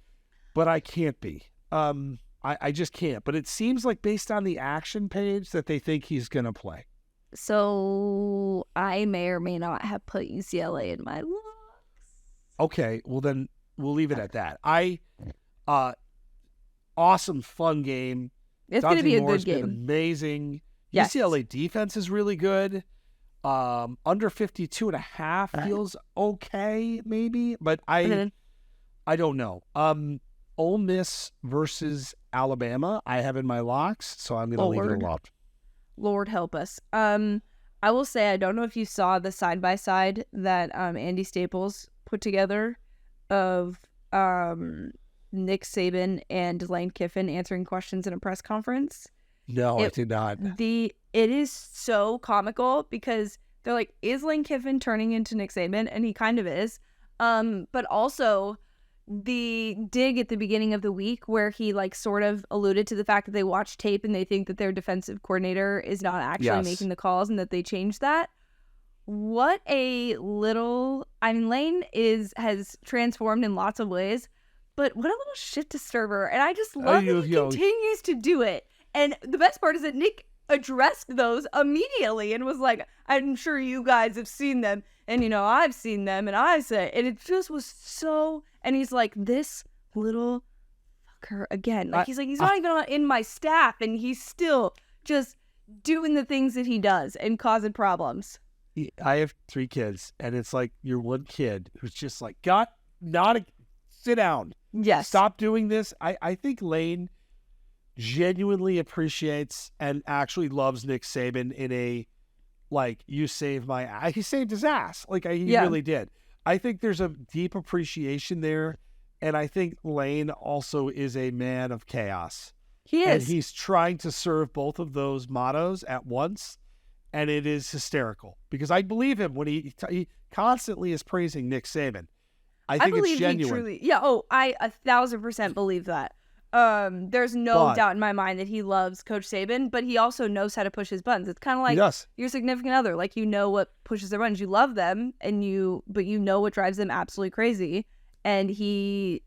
but I can't be. I just can't. But it seems like based on the action page that they think he's going to play. So I may or may not have put UCLA in my looks. Okay. Well, then we'll leave it at that. Awesome, fun game. It's going to be a good game. Amazing. Yes. UCLA defense is really good. Under 52.5 feels okay, maybe, but I don't know. Ole Miss versus Alabama, I have in my locks, so I'm going to leave it alone. Lord help us. I will say, I don't know if you saw the side-by-side that Andy Staples put together of Nick Saban and Lane Kiffin answering questions in a press conference. No, I did not. It is so comical because they're like, is Lane Kiffin turning into Nick Saban? And he kind of is. But also the dig at the beginning of the week where he like sort of alluded to the fact that they watch tape and they think that their defensive coordinator is not actually making the calls and that they changed that. What a little, I mean, Lane has transformed in lots of ways, but what a little shit disturber. And I just love that he continues to do it. And the best part is that Nick addressed those immediately and was like, I'm sure you guys have seen them. And, you know, I've seen them. And I say, and it just was so, and he's like, this little fucker again. Like, he's like, he's not even in my staff. And he's still just doing the things that he does and causing problems. I have 3 kids. And it's like your one kid who's just like, sit down. Yes. Stop doing this. I think Lane genuinely appreciates and actually loves Nick Saban in a, like, you saved my ass. He saved his ass. Like, he really did. I think there's a deep appreciation there. And I think Lane also is a man of chaos. He is. And he's trying to serve both of those mottos at once. And it is hysterical because I believe him when he constantly is praising Nick Saban. I think it's genuine. I 1,000% believe that. There's no doubt in my mind that he loves Coach Saban, but he also knows how to push his buttons. It's kind of like your significant other. Like, you know what pushes their buttons. You love them, but you know what drives them absolutely crazy, and he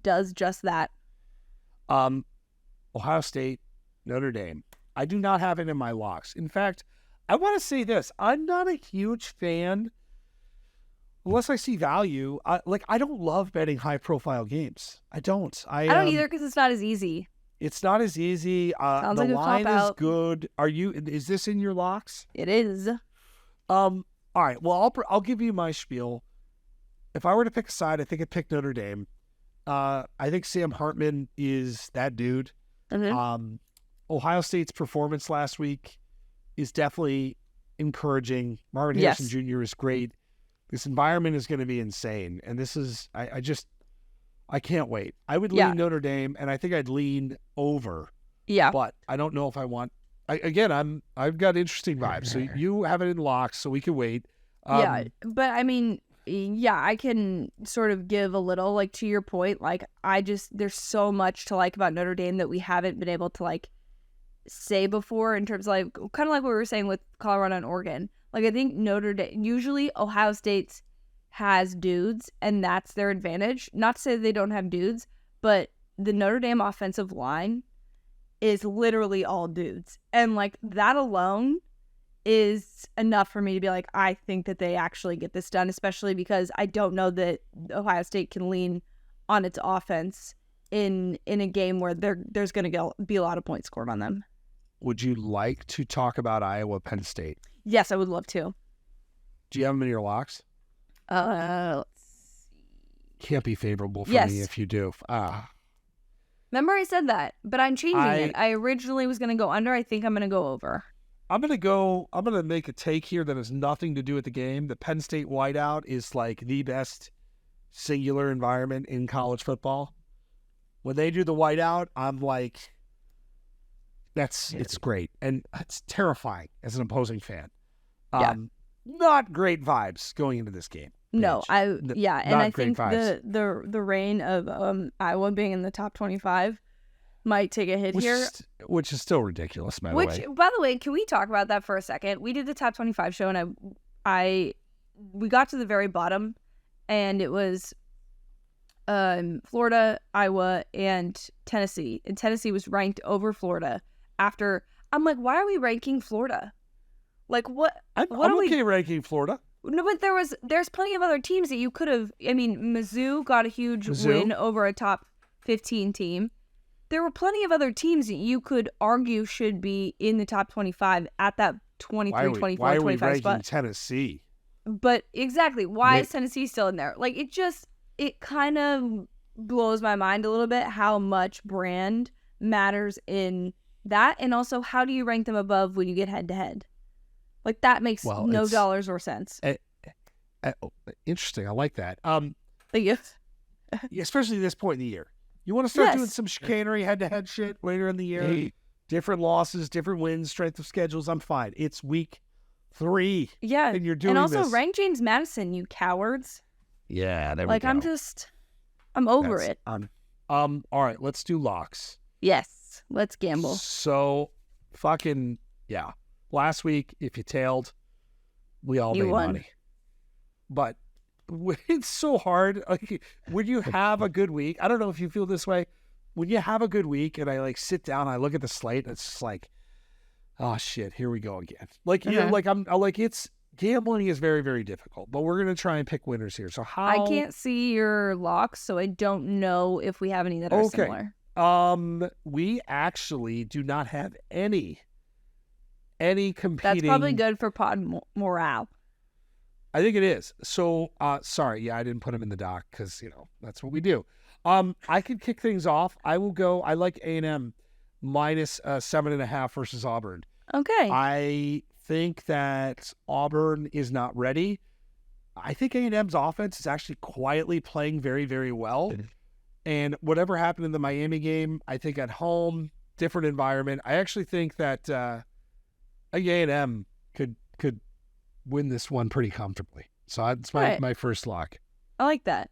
does just that. Ohio State, Notre Dame. I do not have it in my locks. In fact, I want to say this. I'm not a huge fan unless I see value. I don't love betting high-profile games. I don't. I don't either because it's not as easy. It's not as easy. Sounds the like line is good. Is this in your locks? It is. All right. Well, I'll give you my spiel. If I were to pick a side, I think I'd pick Notre Dame. I think Sam Hartman is that dude. Mm-hmm. Ohio State's performance last week is definitely encouraging. Marvin Harrison Jr. is great. This environment is going to be insane. And this is, I can't wait. I would lean Notre Dame, and I think I'd lean over. Yeah. But I don't know if I want, I've got interesting vibes. So you have it in locks, so we can wait. But I mean, I can sort of give a little, like, to your point. Like, there's so much to like about Notre Dame that we haven't been able to, like, say before in terms of, like, kind of like what we were saying with Colorado and Oregon. Like, I think Notre Dame, usually Ohio State has dudes, and that's their advantage. Not to say they don't have dudes, but the Notre Dame offensive line is literally all dudes. And, like, that alone is enough for me to be like, I think that they actually get this done, especially because I don't know that Ohio State can lean on its offense in a game where there's going to be a lot of points scored on them. Would you like to talk about Iowa Penn State? Yes, I would love to. Do you have them in your locks? Let's see. Can't be favorable for me if you do. Remember I said that, but I'm changing it. I originally was going to go under. I think I'm going to go over. I'm going to make a take here that has nothing to do with the game. The Penn State whiteout is like the best singular environment in college football. When they do the whiteout, I'm like, it's great. And it's terrifying as an opposing fan. Not great vibes going into this game. Paige. No, and I think the reign of Iowa being in the top 25 might take a hit here. Which is still ridiculous, by the way. By the way, can we talk about that for a second? We did the top 25 show, and we got to the very bottom, and it was Florida, Iowa, and Tennessee. And Tennessee was ranked over Florida after. I'm like, why are we ranking Florida? Like, what? I'm okay ranking Florida. No, but there's plenty of other teams that you could have. I mean, Mizzou got a huge win over a top 15 team. There were plenty of other teams that you could argue should be in the top 25 at that 23, 24, 25 spot. Why are we ranking Tennessee? But exactly, why is Tennessee still in there? Like, it kind of blows my mind a little bit how much brand matters in that, and also how do you rank them above when you get head-to-head? Like, that makes no dollars or sense. Interesting. I like that. Thank you. Especially at this point in the year. You want to start doing some chicanery head-to-head shit later in the year? Hey. Different losses, different wins, strength of schedules. I'm fine. It's week 3. Yeah. And you're doing this. And also this. rank James Madison, you cowards. Yeah, there we go. I'm over it. All right, let's do locks. Yes. Let's gamble. So, fucking, yeah. Last week, if you tailed, we all made money. But it's so hard. Like, when you have a good week, I don't know if you feel this way. When you have a good week and I sit down, I look at the slate, and it's just like, oh shit, here we go again. Like, it's gambling is very, very difficult, but we're gonna try and pick winners here. So I can't see your locks, so I don't know if we have any that are similar. We actually do not have any competing. That's probably good for pod morale. I think it is. So, sorry, yeah, I didn't put them in the doc because that's what we do. I can kick things off. I will go. I like A&M minus 7.5 versus Auburn. Okay. I think that Auburn is not ready. I think A&M's offense is actually quietly playing very, very well. And whatever happened in the Miami game, I think at home, different environment. I actually think that A&M could win this one pretty comfortably. So that's my first lock. I like that.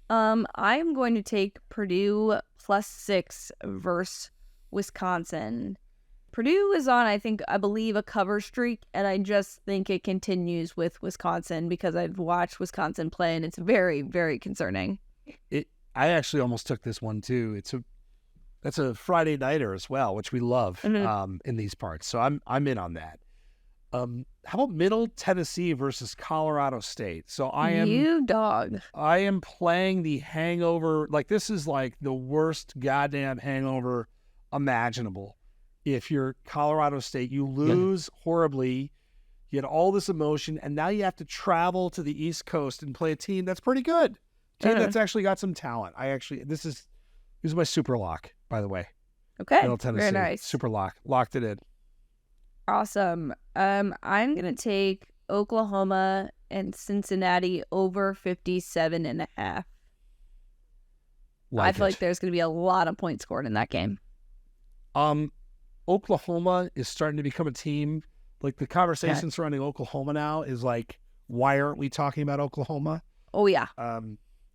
I'm going to take Purdue +6 versus Wisconsin. Purdue is on, I believe, a cover streak, and I just think it continues with Wisconsin because I've watched Wisconsin play, and it's very, very concerning. I actually almost took this one too. That's a Friday nighter as well, which we love in these parts. So I'm in on that. How about Middle Tennessee versus Colorado State? So I am playing the hangover. Like, this is like the worst goddamn hangover imaginable. If you're Colorado State, you lose horribly. You had all this emotion, and now you have to travel to the East Coast and play a team that's pretty good. Team that's actually got some talent. This is my super lock, by the way. Okay. Middle Tennessee. Very nice. Super lock. Locked it in. Awesome. I'm going to take Oklahoma and Cincinnati over 57.5. I feel like there's going to be a lot of points scored in that game. Oklahoma is starting to become a team. Like, the conversation surrounding Oklahoma now is like, why aren't we talking about Oklahoma? Oh, yeah.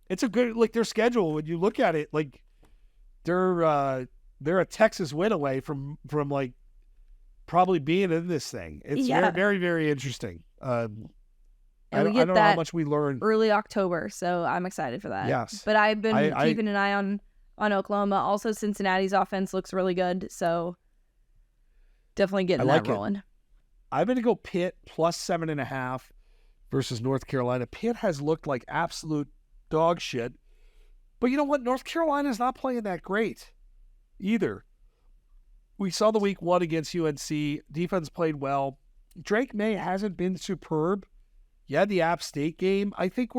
It's a good, their schedule, when you look at it, they're a Texas win away from probably being in this thing. It's very, very, very interesting. I don't know how much we learned early October, so I'm excited for that. Yes, but I've been keeping an eye on Oklahoma. Also, Cincinnati's offense looks really good, so definitely getting that rolling. I'm going to go Pitt +7.5 versus North Carolina. Pitt has looked like absolute dog shit, but you know what? North Carolina's not playing that great either. We saw the week 1 against UNC. Defense played well. Drake May hasn't been superb. Yeah, the App State game. I think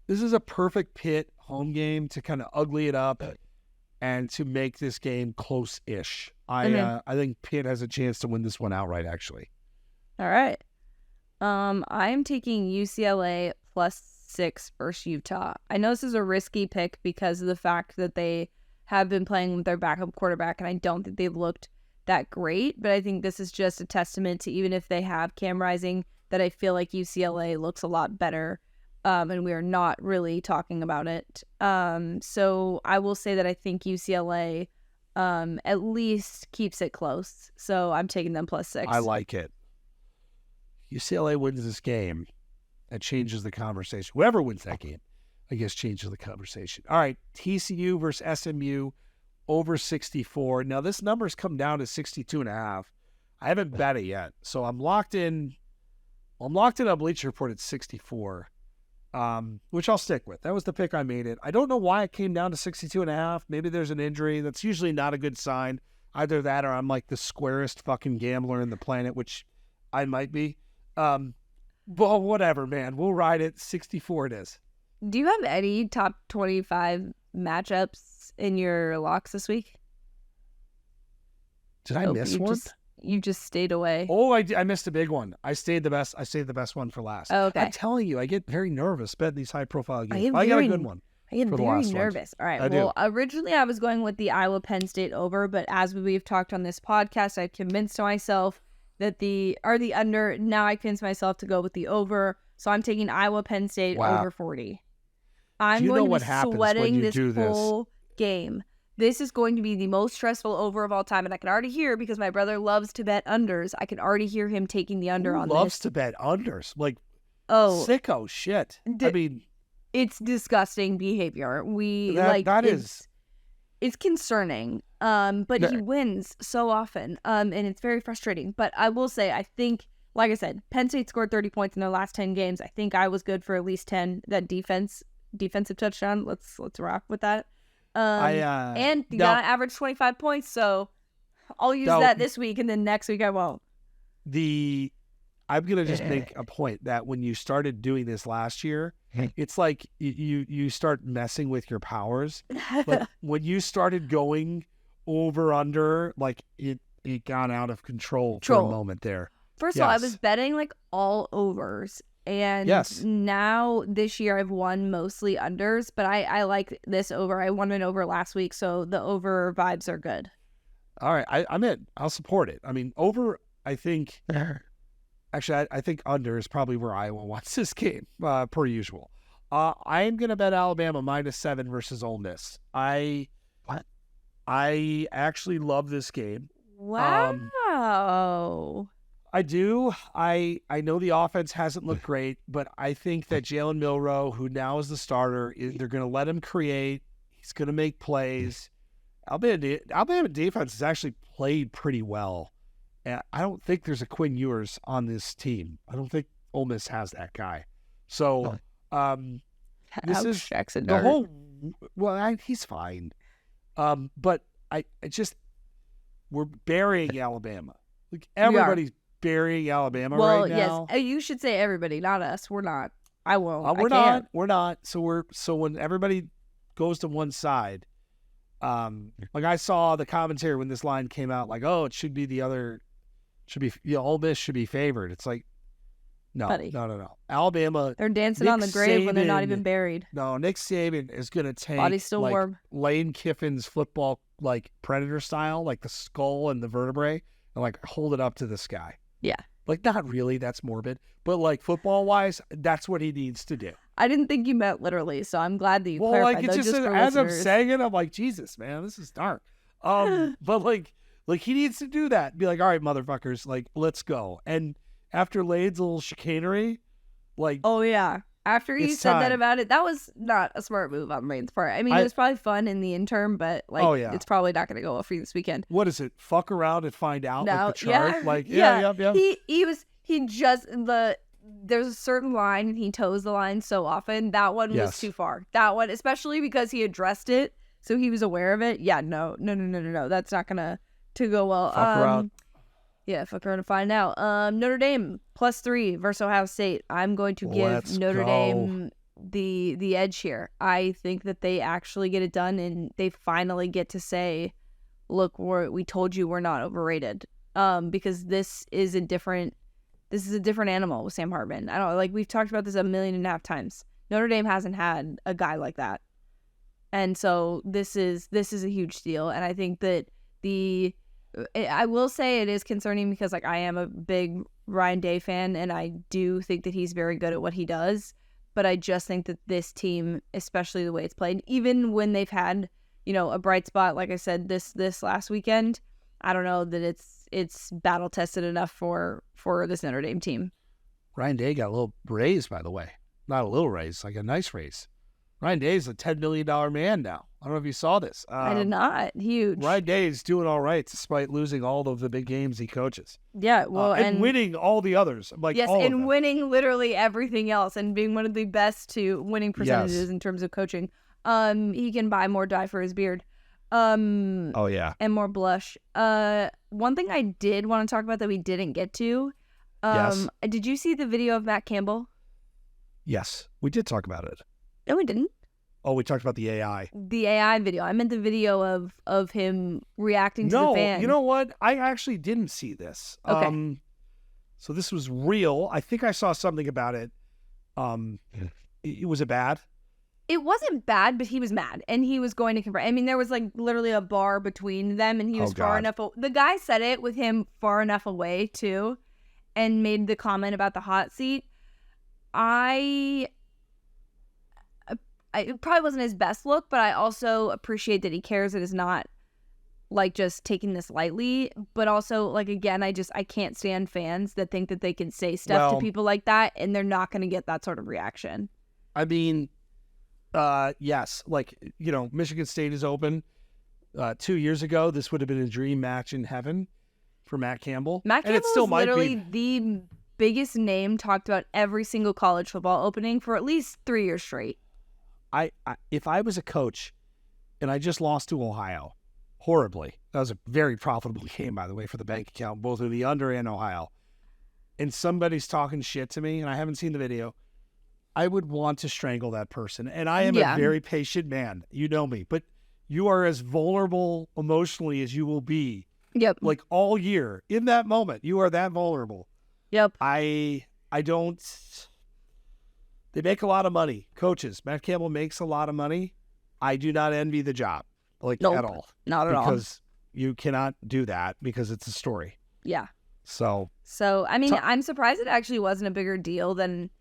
this is a perfect Pitt home game to kind of ugly it up and to make this game close-ish. I think Pitt has a chance to win this one outright, actually. All right. I'm taking UCLA +6 versus Utah. I know this is a risky pick because of the fact that they have been playing with their backup quarterback, and I don't think they've looked that great, but I think this is just a testament to, even if they have Cam Rising, that I feel like UCLA looks a lot better, and we are not really talking about it. So I will say that I think UCLA at least keeps it close, so I'm taking them +6. I like it. UCLA wins this game, that changes the conversation. Whoever wins that game, I guess, changes the conversation. All right, TCU versus SMU over 64. Now, this number's come down to 62.5. I haven't bet it yet, so I'm locked in. I'm locked in on Bleacher Report at 64, which I'll stick with. That was the pick I made it. I don't know why it came down to 62.5. Maybe there's an injury. That's usually not a good sign. Either that or I'm like the squarest fucking gambler in the planet, which I might be. But whatever, man. We'll ride it. 64 it is. Do you have any top 25 matchups in your locks this week? Did I miss one? You just stayed away. Oh, I missed a big one. I saved the best one for last. Oh, okay. I'm telling you, I get very nervous betting these high-profile games. I got a good one. I get very nervous. All right. Well, originally I was going with the Iowa Penn State over, but as we've talked on this podcast, I convinced myself that the under. Now I convinced myself to go with the over. So I'm taking Iowa Penn State over 40. I'm going to be sweating this whole game. This is going to be the most stressful over of all time. And I can already hear, because my brother loves to bet unders, I can already hear him taking the under on this. Loves to bet unders. Like, sicko shit. I mean, it's disgusting behavior. It's concerning. But he wins so often. And it's very frustrating. But I will say, I think, like I said, Penn State scored 30 points in their last 10 games. I think I was good for at least 10. That defensive touchdown. Let's rock with that. And you gotta average 25 points, so I'll use that this week, and then next week I won't. I'm gonna just make a point that when you started doing this last year, it's like you start messing with your powers. Like when you started going over under, like it got out of control for a moment there. First of all, I was betting like all overs. And now this year I've won mostly unders, but I like this over. I won an over last week, so the over vibes are good. All right, I'm in. I'll support it. I mean, over, I think, actually, I think under is probably where Iowa wants this game, per usual. I am going to bet Alabama -7 versus Ole Miss. I actually love this game. Wow. I do. I know the offense hasn't looked great, but I think that Jalen Milroe, who now is the starter, they're going to let him create. He's going to make plays. Alabama defense has actually played pretty well. And I don't think there's a Quinn Ewers on this team. I don't think Ole Miss has that guy. So this is Jackson the whole. Well, he's fine. But I just we're burying Alabama. Like everybody's burying Alabama right now. Yes, you should say everybody, not us. We're not. I won't. We're not. So when everybody goes to one side, like I saw the commentary when this line came out, like, oh, it should be the other, Ole Miss should be favored. It's like, no. Alabama. They're dancing on the grave when they're not even buried. No, Nick Saban is going to take body's still warm. Lane Kiffin's football, like Predator style, like the skull and the vertebrae, and like hold it up to the sky. Yeah. Like, not really, that's morbid, but like football-wise, that's what he needs to do. I didn't think you meant literally, so I'm glad that you clarified. Like, it's just as I'm saying it, I'm like, Jesus, man, this is dark. But like he needs to do that. Be like, all right, motherfuckers, like, let's go. And after Lane's little chicanery, like, oh yeah, after he said that about it, that was not a smart move on Lane's part. I mean, it was probably fun in the interim, but like, it's probably not going to go well for you this weekend. What is it? Fuck around and find out. No, like the chart? Yeah, like yeah. There's a certain line and he toes the line so often. That one was too far. That one, especially because he addressed it, so he was aware of it. Yeah, no. That's not gonna go well. Fuck around. Yeah, fuck around and find out. Notre Dame +3 versus Ohio State. I'm going to give Notre Dame the edge here. I think that they actually get it done and they finally get to say, look, we told you we're not overrated. Because this is a different animal with Sam Hartman. I don't like, we've talked about this 1.5 million times. Notre Dame hasn't had a guy like that. And so this is a huge deal. And I think that I will say it is concerning because like I am a big Ryan Day fan and I do think that he's very good at what he does. But I just think that this team, especially the way it's played, even when they've had, a bright spot, like I said, this last weekend, I don't know that it's battle tested enough for this Notre Dame team. Ryan Day got a little raise, by the way. Not a little raise, like a nice raise. Ryan Day is a $10 million man now. I don't know if you saw this. I did not. Huge. Ryan Day is doing all right despite losing all of the big games he coaches. Yeah, well, and winning all the others. Like, yes, all and winning literally everything else and being one of the best to winning percentages in terms of coaching. He can buy more dye for his beard. Oh yeah. And more blush. One thing I did want to talk about that we didn't get to. Yes. Did you see the video of Matt Campbell? Yes, we did talk about it. No, we didn't. Oh, we talked about the AI. The AI video. I meant the video of him reacting to the fan. No, you know what? I actually didn't see this. Okay. So this was real. I think I saw something about it. Was it bad? It wasn't bad, but he was mad, and he was going to confront. I mean, there was like literally a bar between them, and he was far enough. The guy said it with him far enough away too, and made the comment about the hot seat. It probably wasn't his best look, but I also appreciate that he cares and is not like just taking this lightly. But also, like, again, I can't stand fans that think that they can say stuff to people like that and they're not going to get that sort of reaction. I mean, yes, like, you know, Michigan State is open. 2 years ago, this would have been a dream match in heaven for Matt Campbell. Matt Campbell is literally the biggest name talked about every single college football opening for at least 3 years straight. If I was a coach and I just lost to Ohio horribly, that was a very profitable game, by the way, for the bank account, both in the under and Ohio, and somebody's talking shit to me and I haven't seen the video, I would want to strangle that person. And I am a very patient man. You know me, but you are as vulnerable emotionally as you will be. Yep. Like all year in that moment, you are that vulnerable. Yep. I don't. They make a lot of money. Coaches, Matt Campbell makes a lot of money. I do not envy the job, at all. Not at all. Because you cannot do that because it's a story. Yeah. So I mean, I'm surprised it actually wasn't a bigger deal than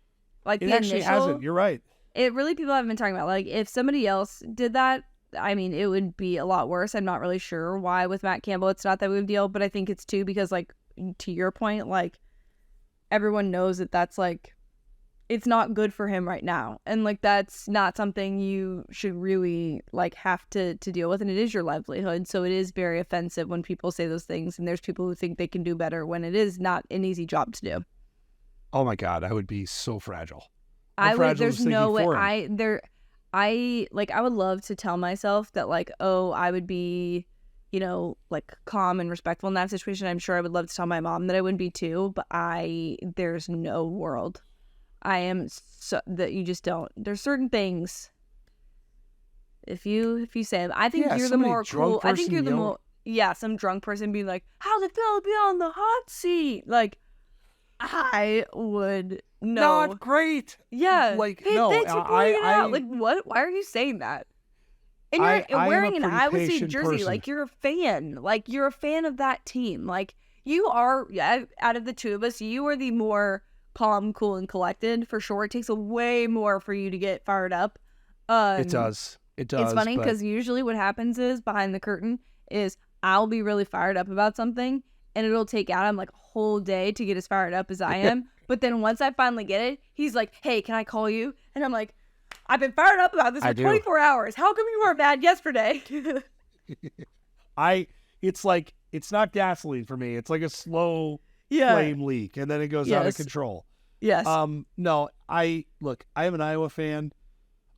like the initial. It actually hasn't. You're right. It really, people haven't been talking about, like, if somebody else did that, I mean, it would be a lot worse. I'm not really sure why with Matt Campbell it's not that big of a deal, but I think it's too because, like, to your point, like, everyone knows that that's, like, it's not good for him right now. And, like, that's not something you should really, like, have to deal with. And it is your livelihood. So it is very offensive when people say those things. And there's people who think they can do better when it is not an easy job to do. Oh, my God. I would be so fragile. There's no way. I would love to tell myself that, like, oh, I would be, you know, like, calm and respectful in that situation. I'm sure I would love to tell my mom that I wouldn't be too, but there's no world. I am so that you just don't. There's certain things. If you say, I think you're the more cool. I think you're the more, some drunk person being like, how's it feel to be on the hot seat? Like, I would know. Not great. Yeah. Like, hey, no, thanks for pointing it out. Like, what? Why are you saying that? And you're wearing an Iowa State jersey. Person. Like, you're a fan. Like, you're a fan of that team. Like, you are, out of the two of us, you are the more calm, cool, and collected, for sure. It takes way more for you to get fired up. It does. It's funny because usually what happens is, behind the curtain, is I'll be really fired up about something, and it'll take Adam like a whole day to get as fired up as I am. But then once I finally get it, he's like, hey, can I call you? And I'm like, I've been fired up about this for 24 hours. How come you weren't mad yesterday? It's like, it's not gasoline for me. It's like a slow flame leak, and then it goes out of control. Yes. No, I am an Iowa fan.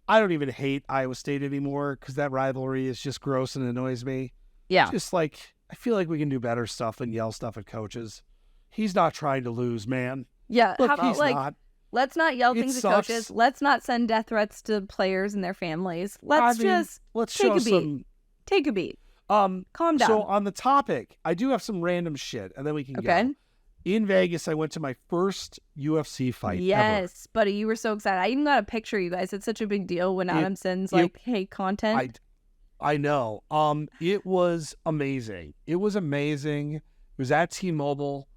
I don't even hate Iowa State anymore because that rivalry is just gross and annoys me. Yeah. Just like, I feel like we can do better stuff than yell stuff at coaches. He's not trying to lose, man. Yeah. Look, how about, he's not. Let's not yell things at coaches. Let's not send death threats to players and their families. Let's take a beat. Take a beat. Calm down. So on the topic, I do have some random shit, and then we can go. In Vegas, I went to my first UFC fight ever. Yes, buddy, you were so excited. I even got a picture, you guys. It's such a big deal when Adam sends, hey, content. I know. It was amazing. It was at T-Mobile.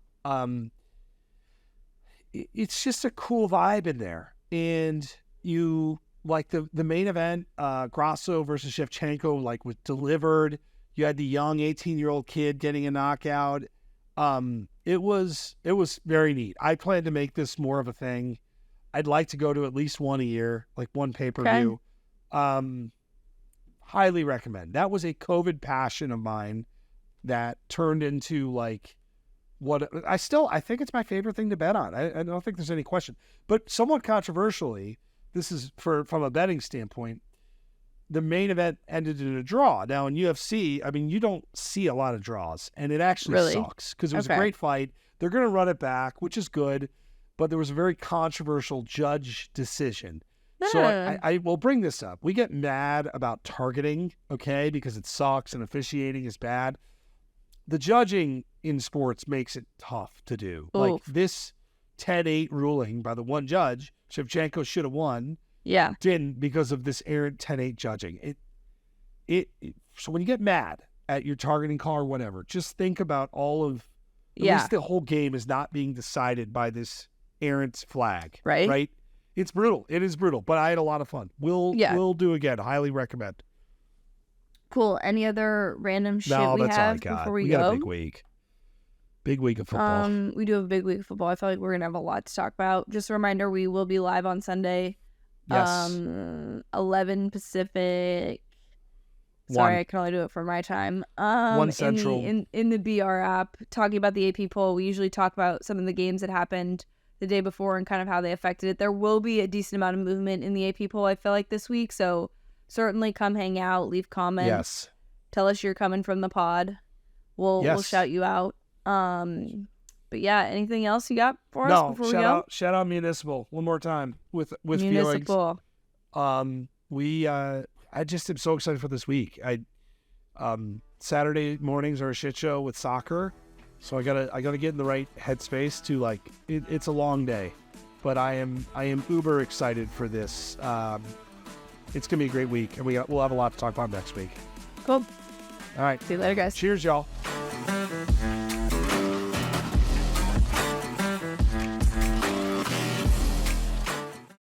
It's just a cool vibe in there. And you, like, the main event, Grasso versus Shevchenko, like, was delivered. You had the young 18-year-old kid getting a knockout. It was very neat. I plan to make this more of a thing. I'd like to go to at least one a year, like one pay-per-view. Okay. Highly recommend. That was a COVID passion of mine that turned into, like, what I think it's my favorite thing to bet on. I don't think there's any question. But somewhat controversially, this is from a betting standpoint, the main event ended in a draw. Now in UFC, I mean, you don't see a lot of draws, and it actually sucks because it was a great fight. They're going to run it back, which is good, but there was a very controversial judge decision. So I will bring this up. We get mad about targeting, okay, because it sucks and officiating is bad. The judging in sports makes it tough to do. Oof. Like this 10-8 ruling by the one judge, Shevchenko should have won. Yeah. Didn't because of this errant 10-8 judging. So when you get mad at your targeting call or whatever, just think about all of, at least the whole game is not being decided by this errant flag. Right? It's brutal. It is brutal, but I had a lot of fun. We'll do again. Highly recommend. Cool. Any other random shit we that's have all I got. Before we got go? A big week. Big week of football. We do have a big week of football. I feel like we're going to have a lot to talk about. Just a reminder, we will be live on Sunday. Yes. 11 Pacific. Sorry, 1. I can only do it for my time. 1 Central. In the BR app, talking about the AP poll, we usually talk about some of the games that happened the day before and kind of how they affected it. There will be a decent amount of movement in the AP poll, I feel like, this week. So certainly come hang out, leave comments. Yes. Tell us you're coming from the pod. We'll shout you out. But yeah, anything else you got for us before we go? Shout out Municipal one more time with Municipal. Feelings. I just am so excited for this week. Saturday mornings are a shit show with soccer. So I gotta get in the right headspace to like it's a long day, but I am uber excited for this. It's gonna be a great week, and we'll have a lot to talk about next week. Cool. All right. See you later, guys. Cheers, y'all.